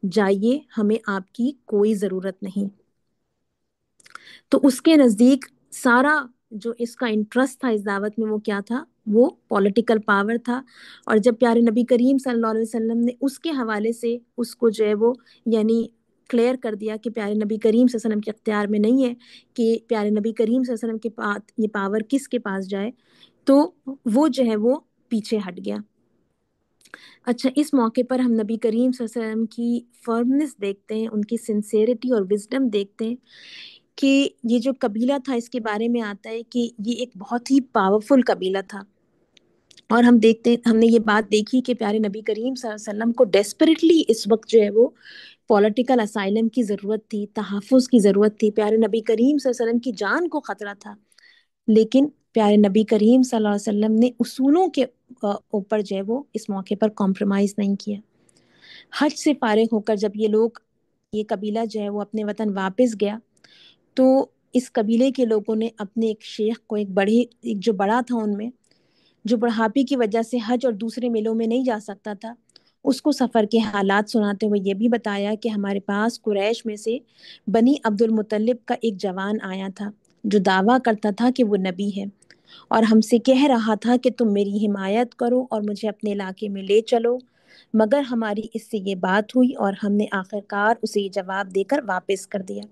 جائیے، ہمیں آپ کی کوئی ضرورت نہیں۔ تو اس کے نزدیک سارا جو اس کا انٹرسٹ تھا اس دعوت میں وہ کیا تھا؟ وہ پولیٹیکل پاور تھا۔ اور جب پیارے نبی کریم صلی اللہ علیہ وسلم نے اس کے حوالے سے اس کو جو ہے وہ یعنی کلیئر کر دیا کہ پیارے نبی کریم صلی اللہ علیہ وسلم کے اختیار میں نہیں ہے کہ پیارے نبی کریم صلی اللہ علیہ وسلم کے پاس یہ پاور کس کے پاس جائے، تو وہ جو ہے وہ پیچھے ہٹ گیا۔ اچھا، اس موقع پر ہم نبی کریم صلی اللہ علیہ وسلم کی فرمنس دیکھتے ہیں، ان کی سنسیریٹی اور وزڈم دیکھتے ہیں کہ یہ جو قبیلہ تھا اس کے بارے میں آتا ہے کہ یہ ایک بہت ہی پاورفل قبیلہ تھا، اور ہم دیکھتے ہیں، ہم نے یہ بات دیکھی کہ پیارے نبی کریم صلی اللہ علیہ وسلم کو ڈیسپریٹلی اس وقت جو ہے وہ پولیٹیکل اسائلم کی ضرورت تھی، تحفظ کی ضرورت تھی، پیارے نبی کریم صلی اللہ علیہ وسلم کی جان کو خطرہ تھا، لیکن پیارے نبی کریم صلی اللہ علیہ وسلم نے اصولوں کے اوپر جو ہے وہ اس موقع پر کمپرومائز نہیں کیا۔ حج سے فارغ ہو کر جب یہ قبیلہ جو ہے وہ اپنے وطن واپس گیا تو اس قبیلے کے لوگوں نے اپنے ایک شیخ کو ایک جو بڑا تھا ان میں، جو بڑھاپے کی وجہ سے حج اور دوسرے میلوں میں نہیں جا سکتا تھا، اس کو سفر کے حالات سناتے ہوئے یہ بھی بتایا کہ ہمارے پاس قریش میں سے بنی عبد المطلب کا ایک جوان آیا تھا جو دعویٰ کرتا تھا کہ وہ نبی ہے، اور ہم سے کہہ رہا تھا کہ تم میری حمایت کرو اور مجھے اپنے علاقے میں لے چلو، مگر ہماری اس سے یہ بات ہوئی اور ہم نے آخرکار اسے یہ جواب دے کر واپس کر دیا۔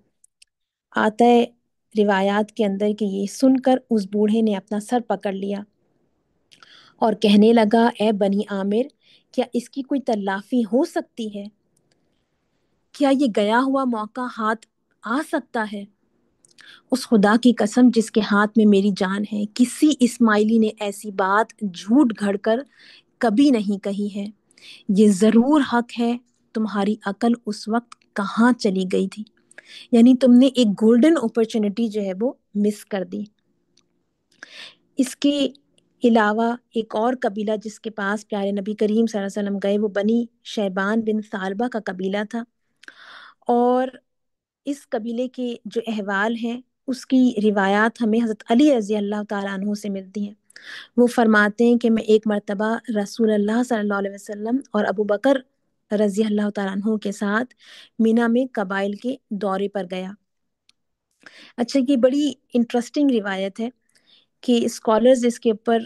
آتا ہے روایات کے اندر کہ یہ سن کر اس بوڑھے نے اپنا سر پکڑ لیا اور کہنے لگا، اے بنی عامر، کیا اس کی کوئی تلافی ہو سکتی ہے؟ کیا یہ گیا ہوا موقع ہاتھ آ سکتا ہے؟ اس خدا کی قسم جس کے ہاتھ میں میری جان ہے، کسی اسماعیلی نے ایسی بات جھوٹ گھڑ کر کبھی نہیں کہی ہے۔ یہ ضرور حق ہے، تمہاری عقل اس وقت کہاں چلی گئی تھی، یعنی تم نے ایک گولڈن اپرچونٹی جو ہے وہ مس کر دی۔ اس کے علاوہ ایک اور قبیلہ جس کے پاس پیارے نبی کریم صلی اللہ علیہ وسلم گئے، وہ بنی شیبان بن ثعلبہ کا قبیلہ تھا، اور اس قبیلے کے جو احوال ہیں اس کی روایات ہمیں حضرت علی رضی اللہ تعالیٰ عنہ سے ملتی ہیں۔ وہ فرماتے ہیں کہ میں ایک مرتبہ رسول اللہ صلی اللہ علیہ وسلم اور ابو بکر رضی اللہ تعالیٰ عنہ کے ساتھ مینا میں قبائل کے دورے پر گیا۔ اچھا، یہ بڑی انٹرسٹنگ روایت ہے کہ اسکالرز اس کے اوپر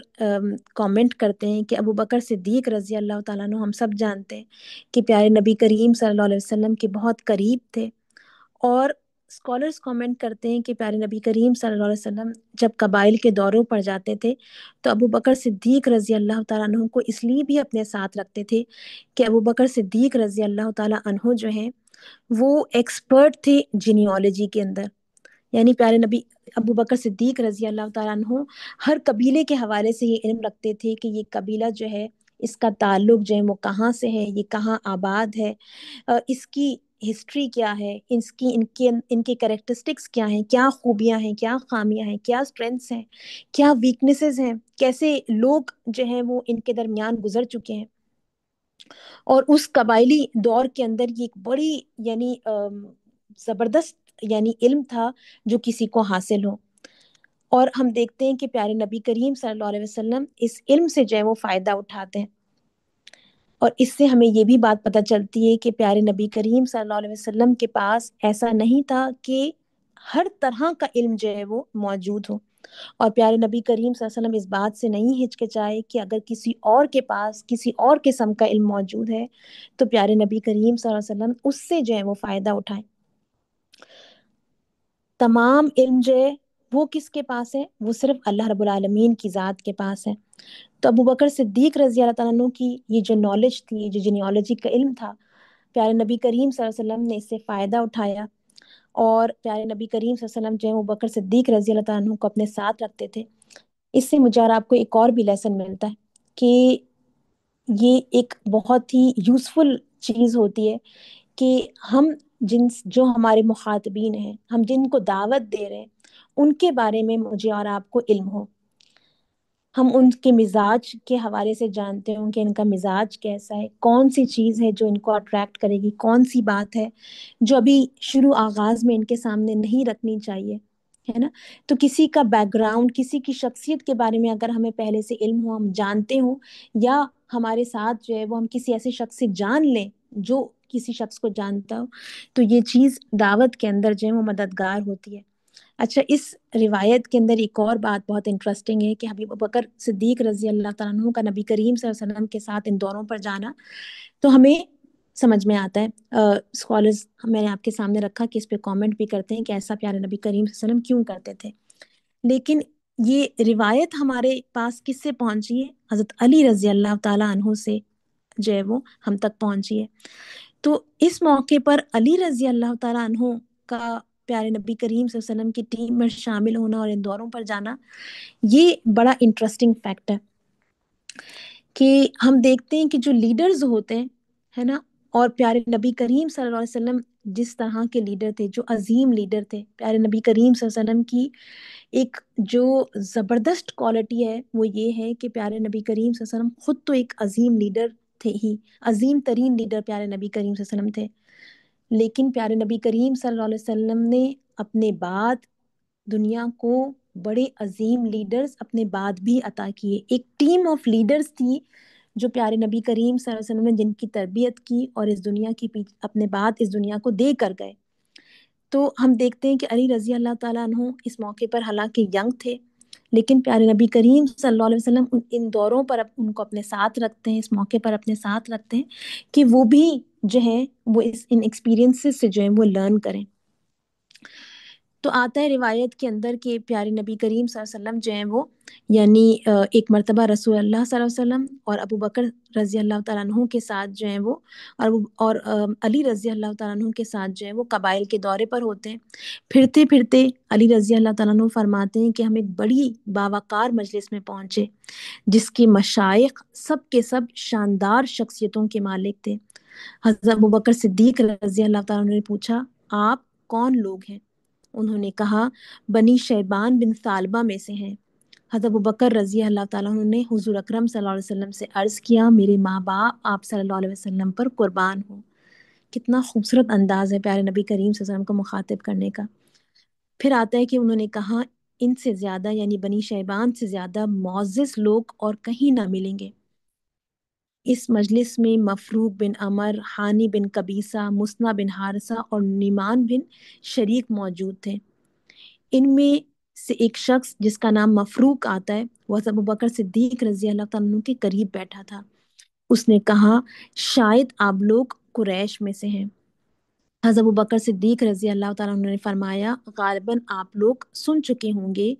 کامنٹ کرتے ہیں کہ ابو بکر صدیق رضی اللہ تعالیٰ عنہ، ہم سب جانتے ہیں کہ پیارے نبی کریم صلی اللہ علیہ وسلم کے بہت قریب تھے، اور اسکالرز کامنٹ کرتے ہیں کہ پیارے نبی کریم صلی اللہ علیہ وسلم جب قبائل کے دوروں پر جاتے تھے تو ابو بکر صدیق رضی اللہ تعالیٰ عنہ کو اس لیے بھی اپنے ساتھ رکھتے تھے کہ ابو بکر صدیق رضی اللہ تعالیٰ عنہ جو ہیں وہ ایکسپرٹ تھے جینیالوجی کے اندر، یعنی پیارے نبی ابو بکر صدیق رضی اللہ تعالیٰ عنہ ہر قبیلے کے حوالے سے یہ علم رکھتے تھے کہ یہ قبیلہ جو ہے اس کا تعلق جو ہے وہ کہاں سے ہے، یہ کہاں آباد ہے، اس کی ہسٹری کیا ہے، ان کے کریکٹرسٹکس کیا ہیں، کیا خوبیاں ہیں، کیا خامیاں ہیں، کیا اسٹرینثs ہیں، کیا ویکنیسز ہیں، کیسے لوگ جو ہیں وہ ان کے درمیان گزر چکے ہیں۔ اور اس قبائلی دور کے اندر یہ ایک بڑی یعنی زبردست یعنی علم تھا جو کسی کو حاصل ہو، اور ہم دیکھتے ہیں کہ پیارے نبی کریم صلی اللہ علیہ وسلم اس علم سے جو ہے وہ فائدہ اٹھاتے ہیں، اور اس سے ہمیں یہ بھی بات پتہ چلتی ہے کہ پیارے نبی کریم صلی اللہ علیہ وسلم کے پاس ایسا نہیں تھا کہ ہر طرح کا علم جو ہے وہ موجود ہو، اور پیارے نبی کریم صلی اللہ علیہ وسلم اس بات سے نہیں ہچکچائے کہ اگر کسی اور کے پاس کسی اور قسم کا علم موجود ہے تو پیارے نبی کریم صلی اللہ علیہ وسلم اس سے جو ہے وہ فائدہ اٹھائیں۔ تمام علم جو ہے وہ کس کے پاس ہے؟ وہ صرف اللہ رب العالمین کی ذات کے پاس ہے۔ تو ابو بکر صدیق رضی اللہ تعالیٰ عنہ کی یہ جو نالج تھی، یہ جو جینیالوجی کا علم تھا، پیارے نبی کریم صلی اللہ علیہ وسلم نے اس سے فائدہ اٹھایا، اور پیارے نبی کریم صلی اللہ علیہ وسلم جو ہے ابو بکر صدیق رضی اللہ تعالیٰ عنہ کو اپنے ساتھ رکھتے تھے۔ اس سے مجھے اور آپ کو ایک اور بھی لیسن ملتا ہے کہ یہ ایک بہت ہی یوزفل چیز ہوتی ہے کہ ہم جو ہمارے مخاطبین ہیں، ہم جن کو دعوت دے رہے ہیں، ان کے بارے میں مجھے اور آپ کو علم ہو، ہم ان کے مزاج کے حوالے سے جانتے ہوں کہ ان کا مزاج کیسا ہے، کون سی چیز ہے جو ان کو اٹریکٹ کرے گی، کون سی بات ہے جو ابھی شروع آغاز میں ان کے سامنے نہیں رکھنی چاہیے، ہے نا۔ تو کسی کا بیک گراؤنڈ، کسی کی شخصیت کے بارے میں اگر ہمیں پہلے سے علم ہو، ہم جانتے ہوں، یا ہمارے ساتھ جو ہے وہ ہم کسی ایسے شخص سے جان لیں جو کسی شخص کو جانتا ہو، تو یہ چیز دعوت کے اندر جو ہے وہ مددگار ہوتی ہے۔ اچھا، اس روایت کے اندر ایک اور بات بہت انٹرسٹنگ ہے کہ حبیب بکر صدیق رضی اللہ تعالیٰ عنہ کا نبی کریم صلی اللہ علیہ وسلم کے ساتھ ان دوروں پر جانا، تو ہمیں سمجھ میں آتا ہے، اسکالرز میں نے آپ کے سامنے رکھا کہ اس پہ کامنٹ بھی کرتے ہیں کہ ایسا پیارے نبی کریم صلی اللہ علیہ وسلم کیوں کرتے تھے، لیکن یہ روایت ہمارے پاس کس سے پہنچی ہے؟ حضرت علی رضی اللہ تعالیٰ عنہ سے جو ہے وہ ہم تک پہنچی ہے۔ تو اس موقع پر علی رضی اللہ تعالیٰ عنہ کا پیارے نبی کریم صلی اللہ علیہ وسلم کی ٹیم میں شامل ہونا اور ان دوروں پر جانا، یہ بڑا انٹرسٹنگ فیکٹ ہے کہ ہم دیکھتے ہیں کہ جو لیڈرز ہوتے ہیں، ہے نا، اور پیارے نبی کریم صلی اللہ علیہ وسلم جس طرح کے لیڈر تھے، جو عظیم لیڈر تھے، پیارے نبی کریم صلی اللہ علیہ وسلم کی ایک جو زبردست کوالٹی ہے وہ یہ ہے کہ پیارے نبی کریم صلی اللہ علیہ وسلم خود تو ایک عظیم لیڈر تھے ہی، عظیم ترین لیڈر پیارے نبی کریم صلی اللہ علیہ وسلم تھے، لیکن پیارے نبی کریم صلی اللہ علیہ وسلم نے اپنے بعد دنیا کو بڑے عظیم لیڈرز اپنے بعد بھی عطا کیے۔ ایک ٹیم آف لیڈرز تھی جو پیارے نبی کریم صلی اللہ علیہ وسلم نے جن کی تربیت کی اور اس دنیا کی اپنے بعد اس دنیا کو دے کر گئے۔ تو ہم دیکھتے ہیں کہ علی رضی اللہ تعالیٰ عنہ اس موقع پر حالانکہ ینگ تھے، لیکن پیارے نبی کریم صلی اللہ علیہ وسلم ان دوروں پر ان کو اپنے ساتھ رکھتے ہیں، اس موقع پر اپنے ساتھ رکھتے ہیں کہ وہ بھی جو ہے وہ ان ایکسپیرینسز سے جو ہے وہ لرن کریں۔ تو آتا ہے روایت کے اندر کہ پیارے نبی کریم صلی اللہ علیہ وسلم جو ہیں وہ یعنی ایک مرتبہ رسول اللہ صلی اللہ علیہ وسلم اور ابو بکر رضی اللہ تعالیٰ عنہ کے ساتھ جو ہیں وہ اور علی رضی اللہ تعالیٰ عنہ کے ساتھ جو ہے وہ قبائل کے دورے پر ہوتے ہیں۔ پھرتے پھرتے علی رضی اللہ تعالیٰ عنہ فرماتے ہیں کہ ہم ایک بڑی باوقار مجلس میں پہنچے جس کے مشائخ سب کے سب شاندار شخصیتوں کے مالک تھے۔ حضرت ابوبکر صدیق رضی اللہ تعالیٰ عنہ نے پوچھا آپ کون لوگ ہیں؟ انہوں نے کہا بنی شیبان بن ثعلبہ میں سے ہیں۔ حضرت ابوبکر رضی اللہ تعالیٰ عنہ نے حضور اکرم صلی اللہ علیہ وسلم سے عرض کیا میرے ماں باپ آپ صلی اللہ علیہ وسلم پر قربان ہوں۔ کتنا خوبصورت انداز ہے پیارے نبی کریم صلی اللہ علیہ وسلم کو مخاطب کرنے کا۔ پھر آتا ہے کہ انہوں نے کہا ان سے زیادہ یعنی بنی شیبان سے زیادہ معزز لوگ اور کہیں نہ ملیں گے۔ اس مجلس میں مفروق بن عمر، حانی بن قبیصہ، مسنہ بن حارثہ اور نعمان بن شریک موجود تھے۔ ان میں سے ایک شخص جس کا نام مفروق آتا ہے وہ حضرت ابوبکر صدیق رضی اللہ تعالیٰ عنہ کے قریب بیٹھا تھا۔ اس نے کہا شاید آپ لوگ قریش میں سے ہیں۔ حضرت ابوبکر صدیق رضی اللہ تعالیٰ عنہ نے فرمایا غالباً آپ لوگ سن چکے ہوں گے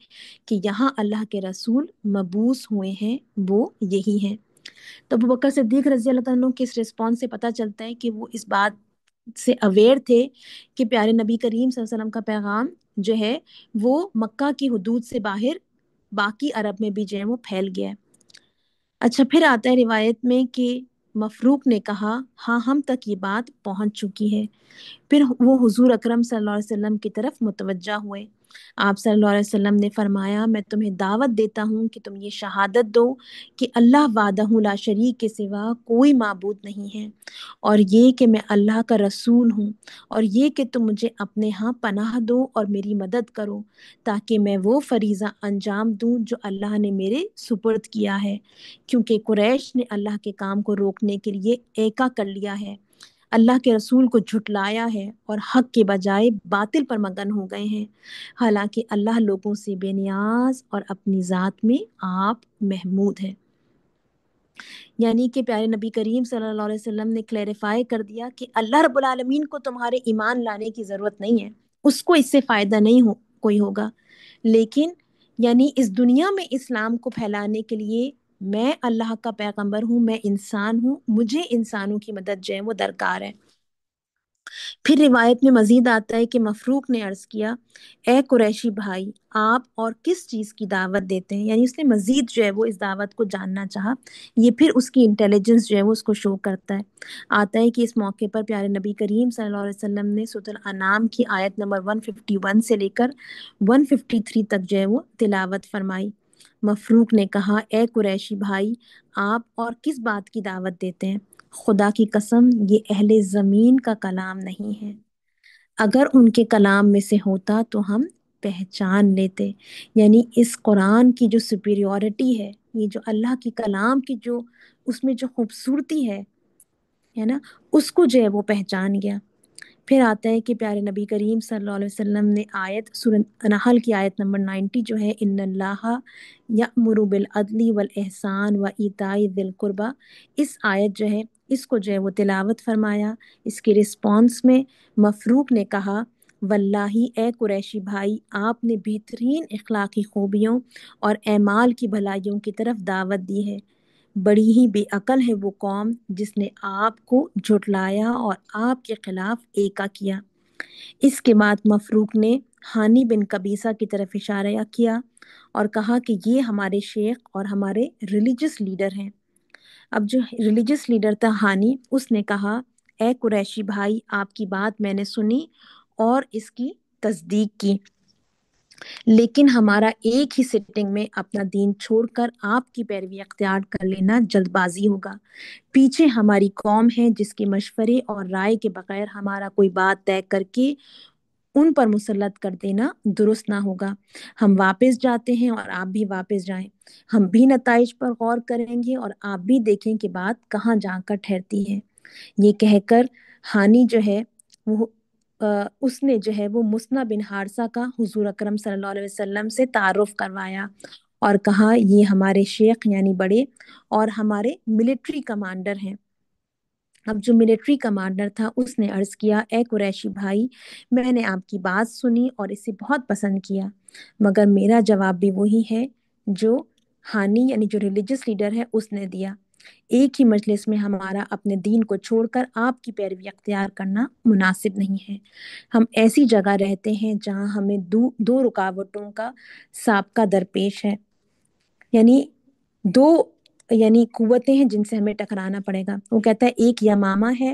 کہ یہاں اللہ کے رسول مبعوث ہوئے ہیں، وہ یہی ہیں۔ تو ابوبکر صدیق رضی اللہ تعالیٰ عنہ کے اس رسپانس سے پتہ چلتا ہے کہ وہ اس بات سے اویئر تھے کہ پیارے نبی کریم صلی اللہ علیہ وسلم کا پیغام جو ہے وہ مکہ کی حدود سے باہر باقی عرب میں بھی جو ہے وہ پھیل گیا ہے۔ اچھا پھر آتا ہے روایت میں کہ مفروق نے کہا ہاں ہم تک یہ بات پہنچ چکی ہے۔ پھر وہ حضور اکرم صلی اللہ علیہ وسلم کی طرف متوجہ ہوئے۔ آپ صلی اللہ علیہ وسلم نے فرمایا میں تمہیں دعوت دیتا ہوں کہ تم یہ شہادت دو کہ اللہ وحدہ لا شریک کے سوا کوئی معبود نہیں ہے، اور یہ کہ میں اللہ کا رسول ہوں، اور یہ کہ تم مجھے اپنے ہاں پناہ دو اور میری مدد کرو تاکہ میں وہ فریضہ انجام دوں جو اللہ نے میرے سپرد کیا ہے، کیونکہ قریش نے اللہ کے کام کو روکنے کے لیے ایکا کر لیا ہے، اللہ کے رسول کو جھٹلایا ہے اور حق کے بجائے باطل پر مگن ہو گئے ہیں، حالانکہ اللہ لوگوں سے بے نیاز اور اپنی ذات میں آپ محمود ہیں۔ یعنی کہ پیارے نبی کریم صلی اللہ علیہ وسلم نے کلیریفائی کر دیا کہ اللہ رب العالمین کو تمہارے ایمان لانے کی ضرورت نہیں ہے، اس کو اس سے فائدہ نہیں کوئی ہوگا، لیکن یعنی اس دنیا میں اسلام کو پھیلانے کے لیے میں اللہ کا پیغمبر ہوں، میں انسان ہوں، مجھے انسانوں کی مدد جو ہے وہ درکار ہے۔ پھر روایت میں مزید آتا ہے کہ مفروق نے عرض کیا اے قریشی بھائی آپ اور کس چیز کی دعوت دیتے ہیں، یعنی اس نے مزید جو ہے وہ اس دعوت کو جاننا چاہا، یہ پھر اس کی انٹیلیجنس جو ہے وہ اس کو شو کرتا ہے۔ آتا ہے کہ اس موقع پر پیارے نبی کریم صلی اللہ علیہ وسلم نے سورۃ الانعام کی آیت نمبر 151 سے لے کر 153 تک جو ہے وہ تلاوت فرمائی۔ مفروق نے کہا اے قریشی بھائی آپ اور کس بات کی دعوت دیتے ہیں؟ خدا کی قسم یہ اہل زمین کا کلام نہیں ہے، اگر ان کے کلام میں سے ہوتا تو ہم پہچان لیتے۔ یعنی اس قرآن کی جو سپیریورٹی ہے، یہ جو اللہ کی کلام کی جو اس میں جو خوبصورتی ہے نا، اس کو جو ہے وہ پہچان گیا۔ پھر آتا ہے کہ پیارے نبی کریم صلی اللہ علیہ وسلم نے آیت سورۃ نحل کی آیت نمبر 90 جو ہے ان اللہ یأمر بالعدل والاحسان وایتاء ذی القربی، اس آیت جو ہے اس کو جو ہے وہ تلاوت فرمایا۔ اس کے رسپانس میں مفروق نے کہا واللہ اے قریشی بھائی آپ نے بہترین اخلاقی خوبیوں اور اعمال کی بھلائیوں کی طرف دعوت دی ہے، بڑی ہی بے عقل ہے وہ قوم جس نے آپ کو جھٹلایا اور آپ کے خلاف ایکا کیا۔ اس کے بعد مفروق نے حانی بن قبیصہ کی طرف اشارہ کیا اور کہا کہ یہ ہمارے شیخ اور ہمارے ریلیجس لیڈر ہیں۔ اب جو ریلیجس لیڈر تھا حانی، اس نے کہا اے قریشی بھائی آپ کی بات میں نے سنی اور اس کی تصدیق کی، لیکن ہمارا ایک ہی سٹنگ میں اپنا دین چھوڑ کر آپ کی پیروی اختیار کر لینا جلد بازی ہوگا۔ پیچھے ہماری قوم ہے جس کے مشورے اور رائے کے بغیر ہمارا کوئی بات طے کر کے ان پر مسلط کر دینا درست نہ ہوگا۔ ہم واپس جاتے ہیں اور آپ بھی واپس جائیں، ہم بھی نتائج پر غور کریں گے اور آپ بھی دیکھیں کہ بات کہاں جا کر ٹھہرتی ہے۔ یہ کہہ کر حانی جو ہے وہ اس نے جو ہے وہ مسنہ بن حارثہ کا حضور اکرم صلی اللہ علیہ وسلم سے تعارف کروایا اور کہا یہ ہمارے شیخ یعنی بڑے اور ہمارے ملٹری کمانڈر ہیں۔ اب جو ملٹری کمانڈر تھا اس نے عرض کیا، اے قریشی بھائی، میں نے آپ کی بات سنی اور اسے بہت پسند کیا، مگر میرا جواب بھی وہی ہے جو ہانی یعنی جو ریلیجس لیڈر ہے اس نے دیا۔ ایک ہی مجلس میں ہمارا اپنے دین کو چھوڑ کر آپ کی پیروی اختیار کرنا مناسب نہیں ہے۔ ہم ایسی جگہ رہتے ہیں جہاں ہمیں دو رکاوٹوں کا سابقہ درپیش ہے، یعنی دو قوتیں ہیں جن سے ہمیں ٹکرانا پڑے گا۔ وہ کہتا ہے ایک یمامہ ہے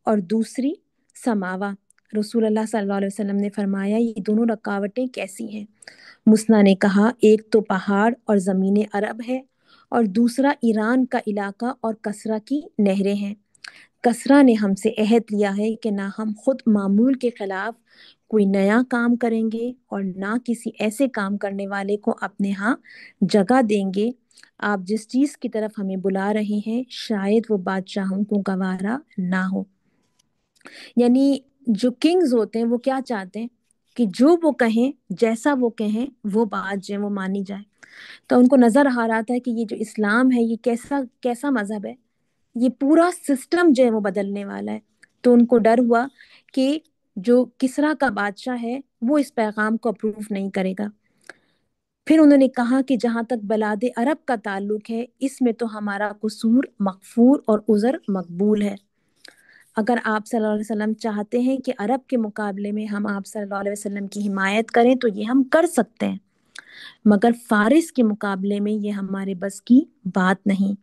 اور دوسری سماوا۔ رسول اللہ صلی اللہ علیہ وسلم نے فرمایا یہ دونوں رکاوٹیں کیسی ہیں؟ مسنا نے کہا ایک تو پہاڑ اور زمین عرب ہے اور دوسرا ایران کا علاقہ اور کسرا کی نہریں ہیں۔ کسرا نے ہم سے عہد لیا ہے کہ نہ ہم خود معمول کے خلاف کوئی نیا کام کریں گے اور نہ کسی ایسے کام کرنے والے کو اپنے ہاں جگہ دیں گے۔ آپ جس چیز کی طرف ہمیں بلا رہے ہیں شاید وہ بادشاہوں کو گوارا نہ ہو۔ یعنی جو کنگز ہوتے ہیں وہ کیا چاہتے ہیں کہ جو وہ کہیں، جیسا وہ کہیں وہ بات جو ہے وہ مانی جائے۔ تو ان کو نظر آ رہا تھا کہ یہ جو اسلام ہے یہ کیسا مذہب ہے، یہ پورا سسٹم جو ہے وہ بدلنے والا ہے۔ تو ان کو ڈر ہوا کہ جو کسرا کا بادشاہ ہے وہ اس پیغام کو اپروو نہیں کرے گا۔ پھر انہوں نے کہا کہ جہاں تک بلاد عرب کا تعلق ہے اس میں تو ہمارا قصور مغفور اور عذر مقبول ہے۔ اگر آپ صلی اللہ علیہ وسلم چاہتے ہیں کہ عرب کے مقابلے میں ہم آپ صلی اللہ علیہ وسلم کی حمایت کریں تو یہ ہم کر سکتے ہیں، مگر فارس کے مقابلے میں یہ ہمارے بس کی بات نہیں۔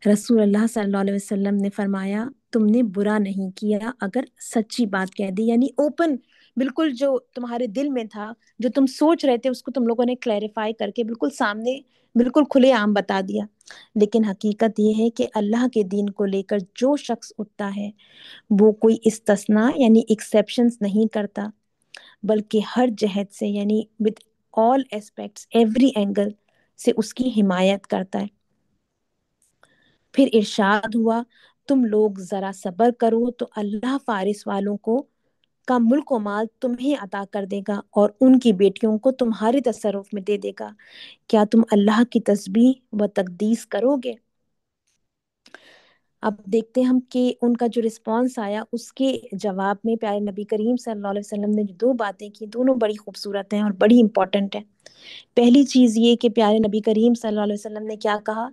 رسول اللہ صلی اللہ علیہ وسلم نے فرمایا تم نے برا نہیں کیا اگر سچی بات کہہ دی، یعنی اوپن، بالکل جو تمہارے دل میں تھا، جو تم سوچ رہے تھے اس کو تم لوگوں نے کلیریفائی کر کے بالکل سامنے بالکل کھلے عام بتا دیا۔ لیکن حقیقت یہ ہے کہ اللہ کے دین کو لے کر جو شخص اٹھتا ہے وہ کوئی استثناء یعنی ایکسیپشنز نہیں کرتا، بلکہ ہر جہت سے یعنی with all aspects every angle سے اس کی حمایت کرتا ہے۔ پھر ارشاد ہوا تم لوگ ذرا صبر کرو تو اللہ فارس والوں کو کا ملک و مال تمہیں عطا کر دے گا اور ان کی بیٹیوں کو تمہارے تصرف میں دے دے گا، کیا تم اللہ کی تسبیح و تقدیس کرو گے؟ اب دیکھتے ہیں ہم کہ ان کا جو رسپانس آیا اس کے جواب میں پیارے نبی کریم صلی اللہ علیہ وسلم نے جو دو باتیں کی دونوں بڑی خوبصورت ہیں اور بڑی امپورٹنٹ ہیں۔ پہلی چیز یہ کہ پیارے نبی کریم صلی اللہ علیہ وسلم نے کیا کہا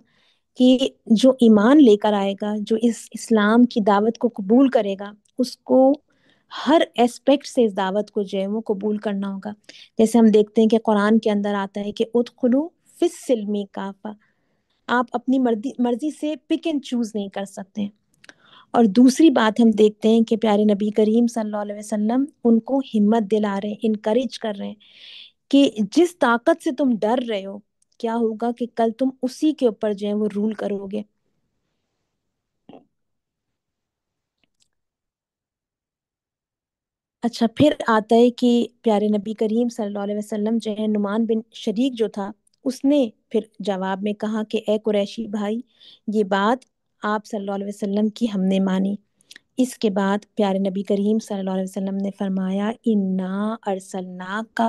کہ جو ایمان لے کر آئے گا، جو اس اسلام کی دعوت کو قبول کرے گا، اس کو ہر ایسپیکٹ سے اس دعوت کو جو ہے وہ قبول کرنا ہوگا۔ جیسے ہم دیکھتے ہیں کہ قرآن کے اندر آتا ہے کہ ادخلوا فی السلم کافہ، آپ اپنی مرضی سے پک اینڈ چوز نہیں کر سکتے۔ اور دوسری بات ہم دیکھتے ہیں کہ پیارے نبی کریم صلی اللہ علیہ وسلم ان کو ہمت دلا رہے ہیں، انکریج کر رہے ہیں کہ جس طاقت سے تم ڈر رہے ہو کیا ہوگا کہ کل تم اسی کے اوپر جو ہے وہ رول کرو گے۔ اچھا، پھر آتا ہے کہ پیارے نبی کریم صلی اللہ علیہ وسلم جو ہے نعمان بن شریک جو تھا اس نے پھر جواب میں کہا کہ اے قریشی بھائی یہ بات آپ صلی اللہ علیہ وسلم کی ہم نے مانی۔ اس کے بعد پیارے نبی کریم صلی اللہ علیہ وسلم نے فرمایا انا ارسلناک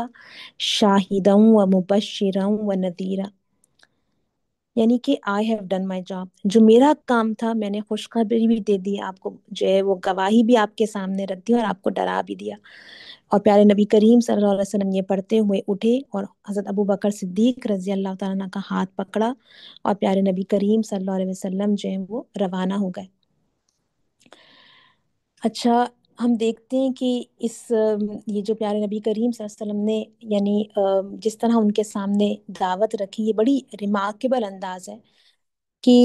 شاہدا و مبشرا و نذیرا، یعنی کہ I have done my job, جو میرا کام تھا میں نے خوشخبری بھی دے دی آپ کو، جو ہے وہ گواہی بھی آپ کے سامنے رکھ دی اور آپ کو ڈرا بھی دیا۔ اور پیارے نبی کریم صلی اللہ علیہ وسلم یہ پڑھتے ہوئے اٹھے اور حضرت ابو بکر صدیق رضی اللہ تعالیٰ عنہ کا ہاتھ پکڑا اور پیارے نبی کریم صلی اللہ علیہ وسلم جو ہے وہ روانہ ہو گئے۔ اچھا، ہم دیکھتے ہیں کہ یہ جو پیارے نبی کریم صلی اللہ علیہ وسلم نے یعنی جس طرح ان کے سامنے دعوت رکھی، یہ بڑی ریمارکیبل انداز ہے کہ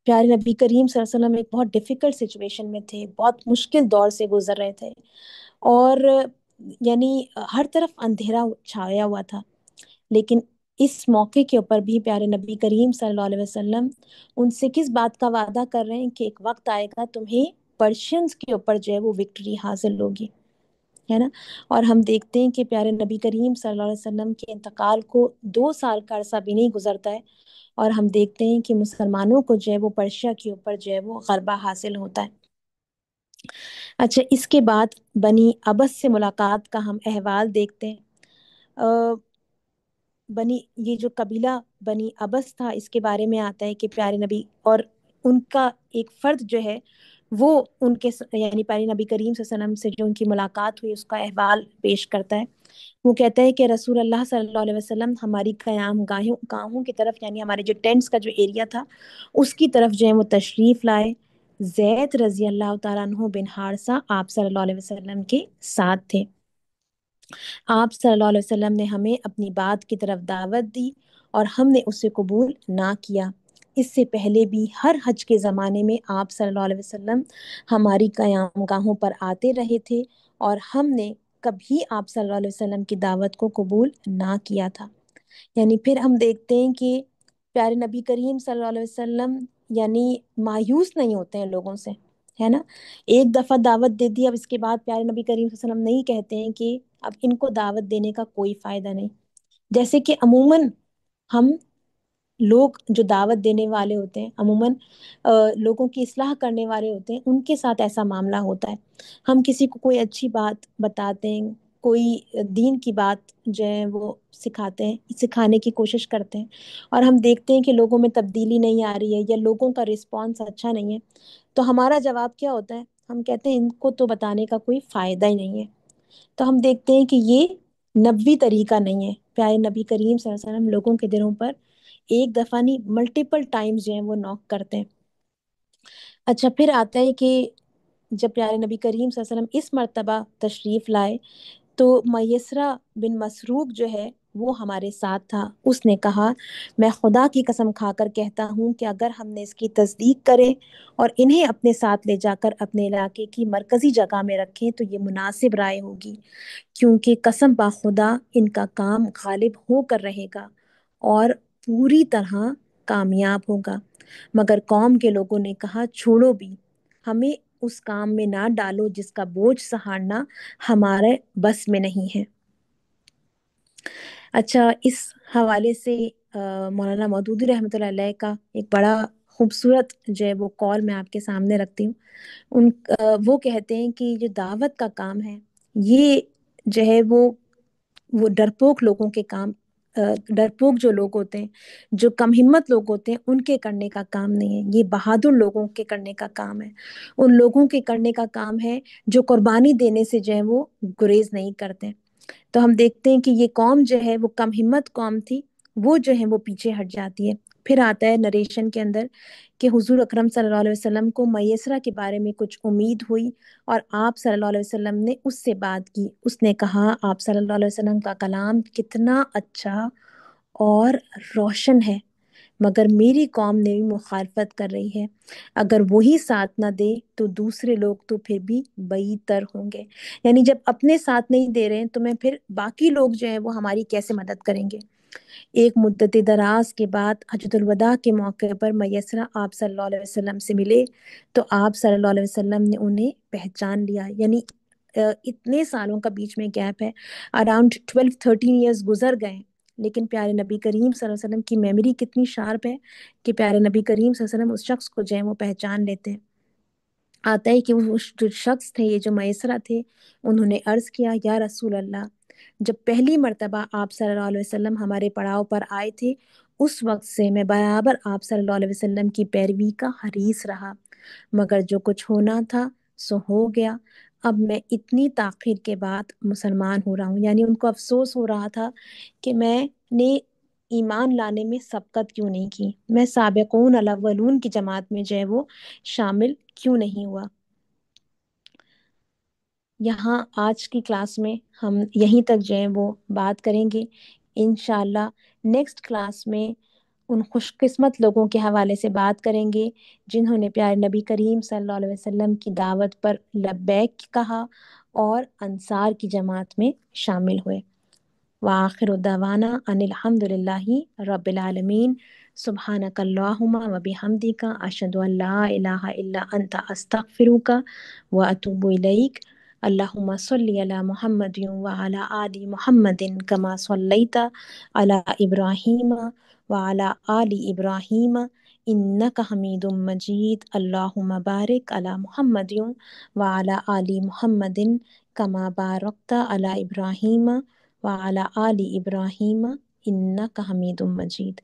پیارے نبی کریم صلی اللہ علیہ وسلم ایک بہت ڈیفیکلٹ سچویشن میں تھے، بہت مشکل دور سے گزر رہے تھے اور یعنی ہر طرف اندھیرا چھایا ہوا تھا، لیکن اس موقع کے اوپر بھی پیارے نبی کریم صلی اللہ علیہ وسلم ان سے کس بات کا وعدہ کر رہے ہیں کہ ایک وقت آئے گا تمہیں پرشینز کے اوپر جو ہے وہ وکٹری حاصل ہوگی، ہے نا۔ اور ہم دیکھتے ہیں کہ پیارے نبی کریم صلی اللہ علیہ وسلم کے انتقال کو 2 سال کا عرصہ بھی نہیں گزرتا ہے اور ہم دیکھتے ہیں کہ مسلمانوں کو جو ہے وہ پرشیا کے اوپر جو ہے وہ غلبہ حاصل ہوتا ہے۔ اچھا، اس کے بعد بنی ابس سے ملاقات کا ہم احوال دیکھتے ہیں۔ یہ جو قبیلہ بنی ابس تھا اس کے بارے میں آتا ہے کہ پیارے نبی اور ان کا ایک فرد جو ہے وہ ان کے یعنی پیارے نبی کریم صلی اللہ علیہ وسلم سے جو ان کی ملاقات ہوئی اس کا احوال پیش کرتا ہے۔ وہ کہتا ہے کہ رسول اللہ صلی اللہ علیہ وسلم ہماری قیام گاہوں کی طرف، یعنی ہمارے جو ٹینٹس کا جو ایریا تھا اس کی طرف جو ہے وہ تشریف لائے۔ زید رضی اللہ تعالیٰ عنہ بن حارثہ آپ صلی اللہ علیہ وسلم کے ساتھ تھے۔ آپ صلی اللہ علیہ وسلم نے ہمیں اپنی بات کی طرف دعوت دی اور ہم نے اسے قبول نہ کیا۔ اس سے پہلے بھی ہر حج کے زمانے میں آپ صلی اللہ علیہ وسلم ہماری قیام گاہوں پر آتے رہے تھے اور ہم نے کبھی آپ صلی اللہ علیہ وسلم کی دعوت کو قبول نہ کیا تھا۔ یعنی پھر ہم دیکھتے ہیں کہ پیارے نبی کریم صلی اللہ علیہ وسلم یعنی مایوس نہیں ہوتے ہیں لوگوں سے، ہے نا۔ ایک دفعہ دعوت دے دی، اب اس کے بعد پیارے نبی کریم صلی اللہ علیہ وسلم نہیں کہتے ہیں کہ اب ان کو دعوت دینے کا کوئی فائدہ نہیں۔ جیسے کہ عموماً ہم لوگ جو دعوت دینے والے ہوتے ہیں، عموماً لوگوں کی اصلاح کرنے والے ہوتے ہیں، ان کے ساتھ ایسا معاملہ ہوتا ہے۔ ہم کسی کو کوئی اچھی بات بتاتے ہیں، کوئی دین کی بات جو ہے وہ سکھاتے ہیں، سکھانے کی کوشش کرتے ہیں، اور ہم دیکھتے ہیں کہ لوگوں میں تبدیلی نہیں آ رہی ہے یا لوگوں کا رسپانس اچھا نہیں ہے، تو ہمارا جواب کیا ہوتا ہے؟ ہم کہتے ہیں ان کو تو بتانے کا کوئی فائدہ ہی نہیں ہے۔ تو ہم دیکھتے ہیں کہ یہ نبوی طریقہ نہیں ہے۔ پیارے نبی کریم صلی اللہ علیہ وسلم لوگوں کے دلوں پر ایک دفعہ نہیں ملٹیپل ٹائمز جو ہیں وہ نوک کرتے ہیں۔ اچھا، پھر آتا ہے کہ جب پیارے نبی کریم صلی اللہ علیہ وسلم اس مرتبہ تشریف لائے تو میسرہ بن مسروق جو ہے وہ ہمارے ساتھ تھا۔ اس نے کہا میں خدا کی قسم کھا کر کہتا ہوں کہ اگر ہم نے اس کی تصدیق کرے اور انہیں اپنے ساتھ لے جا کر اپنے علاقے کی مرکزی جگہ میں رکھیں تو یہ مناسب رائے ہوگی، کیونکہ قسم با خدا ان کا کام غالب ہو کر رہے گا اور پوری طرح کامیاب ہوگا۔ مگر قوم کے لوگوں نے کہا چھوڑو بھی، ہمیں اس کام میں نہ ڈالو جس کا بوجھ سہارنا ہمارے بس میں نہیں ہے۔ اچھا، اس حوالے سے مولانا مودودی رحمۃ اللہ علیہ کا ایک بڑا خوبصورت جو ہے وہ قول میں آپ کے سامنے رکھتی ہوں۔ وہ کہتے ہیں کہ جو دعوت کا کام ہے یہ جو ہے وہ ڈرپوک لوگوں کے کام، ڈرپوک جو لوگ ہوتے ہیں، جو کم ہمت لوگ ہوتے ہیں، ان کے کرنے کا کام نہیں ہے، یہ بہادر لوگوں کے کرنے کا کام ہے۔ ان لوگوں کے کرنے کا کام ہے جو قربانی دینے سے جو ہے وہ گریز نہیں کرتے۔ تو ہم دیکھتے ہیں کہ یہ قوم جو ہے وہ کم ہمت قوم تھی، وہ جو ہے وہ پیچھے ہٹ جاتی ہے۔ پھر آتا ہے نریشن کے اندر کہ حضور اکرم صلی اللہ علیہ وسلم کو میسرہ کے بارے میں کچھ امید ہوئی اور آپ صلی اللہ علیہ وسلم نے اس سے بات کی۔ اس نے کہا آپ صلی اللہ علیہ وسلم کا کلام کتنا اچھا اور روشن ہے، مگر میری قوم نے بھی مخالفت کر رہی ہے، اگر وہی ساتھ نہ دے تو دوسرے لوگ تو پھر بھی بعید تر ہوں گے۔ یعنی جب اپنے ساتھ نہیں دے رہے ہیں تو میں پھر باقی لوگ جو ہیں وہ ہماری کیسے مدد کریں گے۔ ایک مدت دراز کے بعد حجۃ الوداع کے موقع پر میسرہ آپ صلی اللہ علیہ وسلم سے ملے تو آپ صلی اللہ علیہ وسلم نے انہیں پہچان لیا۔ یعنی اتنے سالوں کا بیچ میں گیپ ہے، اراؤنڈ 12-13 ایئرز گزر گئے، لیکن پیارے نبی کریم صلی اللہ علیہ وسلم کی میموری کتنی شارپ ہے کہ پیارے نبی کریم صلی اللہ علیہ وسلم اس شخص کو جو ہے وہ پہچان لیتے ہیں۔ آتا ہے کہ وہ جو شخص تھے، یہ جو میسرہ تھے، انہوں نے عرض کیا یا رسول اللہ، جب پہلی مرتبہ آپ صلی اللہ علیہ وسلم ہمارے پڑاؤ پر آئے تھے اس وقت سے میں برابر آپ صلی اللہ علیہ وسلم کی پیروی کا حریص رہا، مگر جو کچھ ہونا تھا سو ہو گیا، اب میں اتنی تاخیر کے بعد مسلمان ہو رہا ہوں۔ یعنی ان کو افسوس ہو رہا تھا کہ میں نے ایمان لانے میں سبقت کیوں نہیں کی، میں سابقون الاولون کی جماعت میں جو ہے وہ شامل کیوں نہیں ہوا۔ یہاں آج کی کلاس میں ہم یہیں تک جو ہے وہ بات کریں گے۔ انشاءاللہ نیکسٹ کلاس میں ان خوش قسمت لوگوں کے حوالے سے بات کریں گے جنہوں نے پیارے نبی کریم صلی اللہ علیہ وسلم کی دعوت پر لبیک کہا اور انصار کی جماعت میں شامل ہوئے۔ وآخر دعوانا ان الحمد للہ رب العالمین، سبحانک اللہم و بحمدک، اشہد ان لا الہ الا انت، استغفرک و اتوب الیک۔ اللہم صلی علی محمد وعلی آل محمد کما صلیت علی ابراہیم وعلی آل ابراہیم انک حمید مجید۔ اللہم بارک علی محمد وعلی آل محمد کما بارکت علی ابراہیم وعلی آل ابراہیم انک حمید مجید۔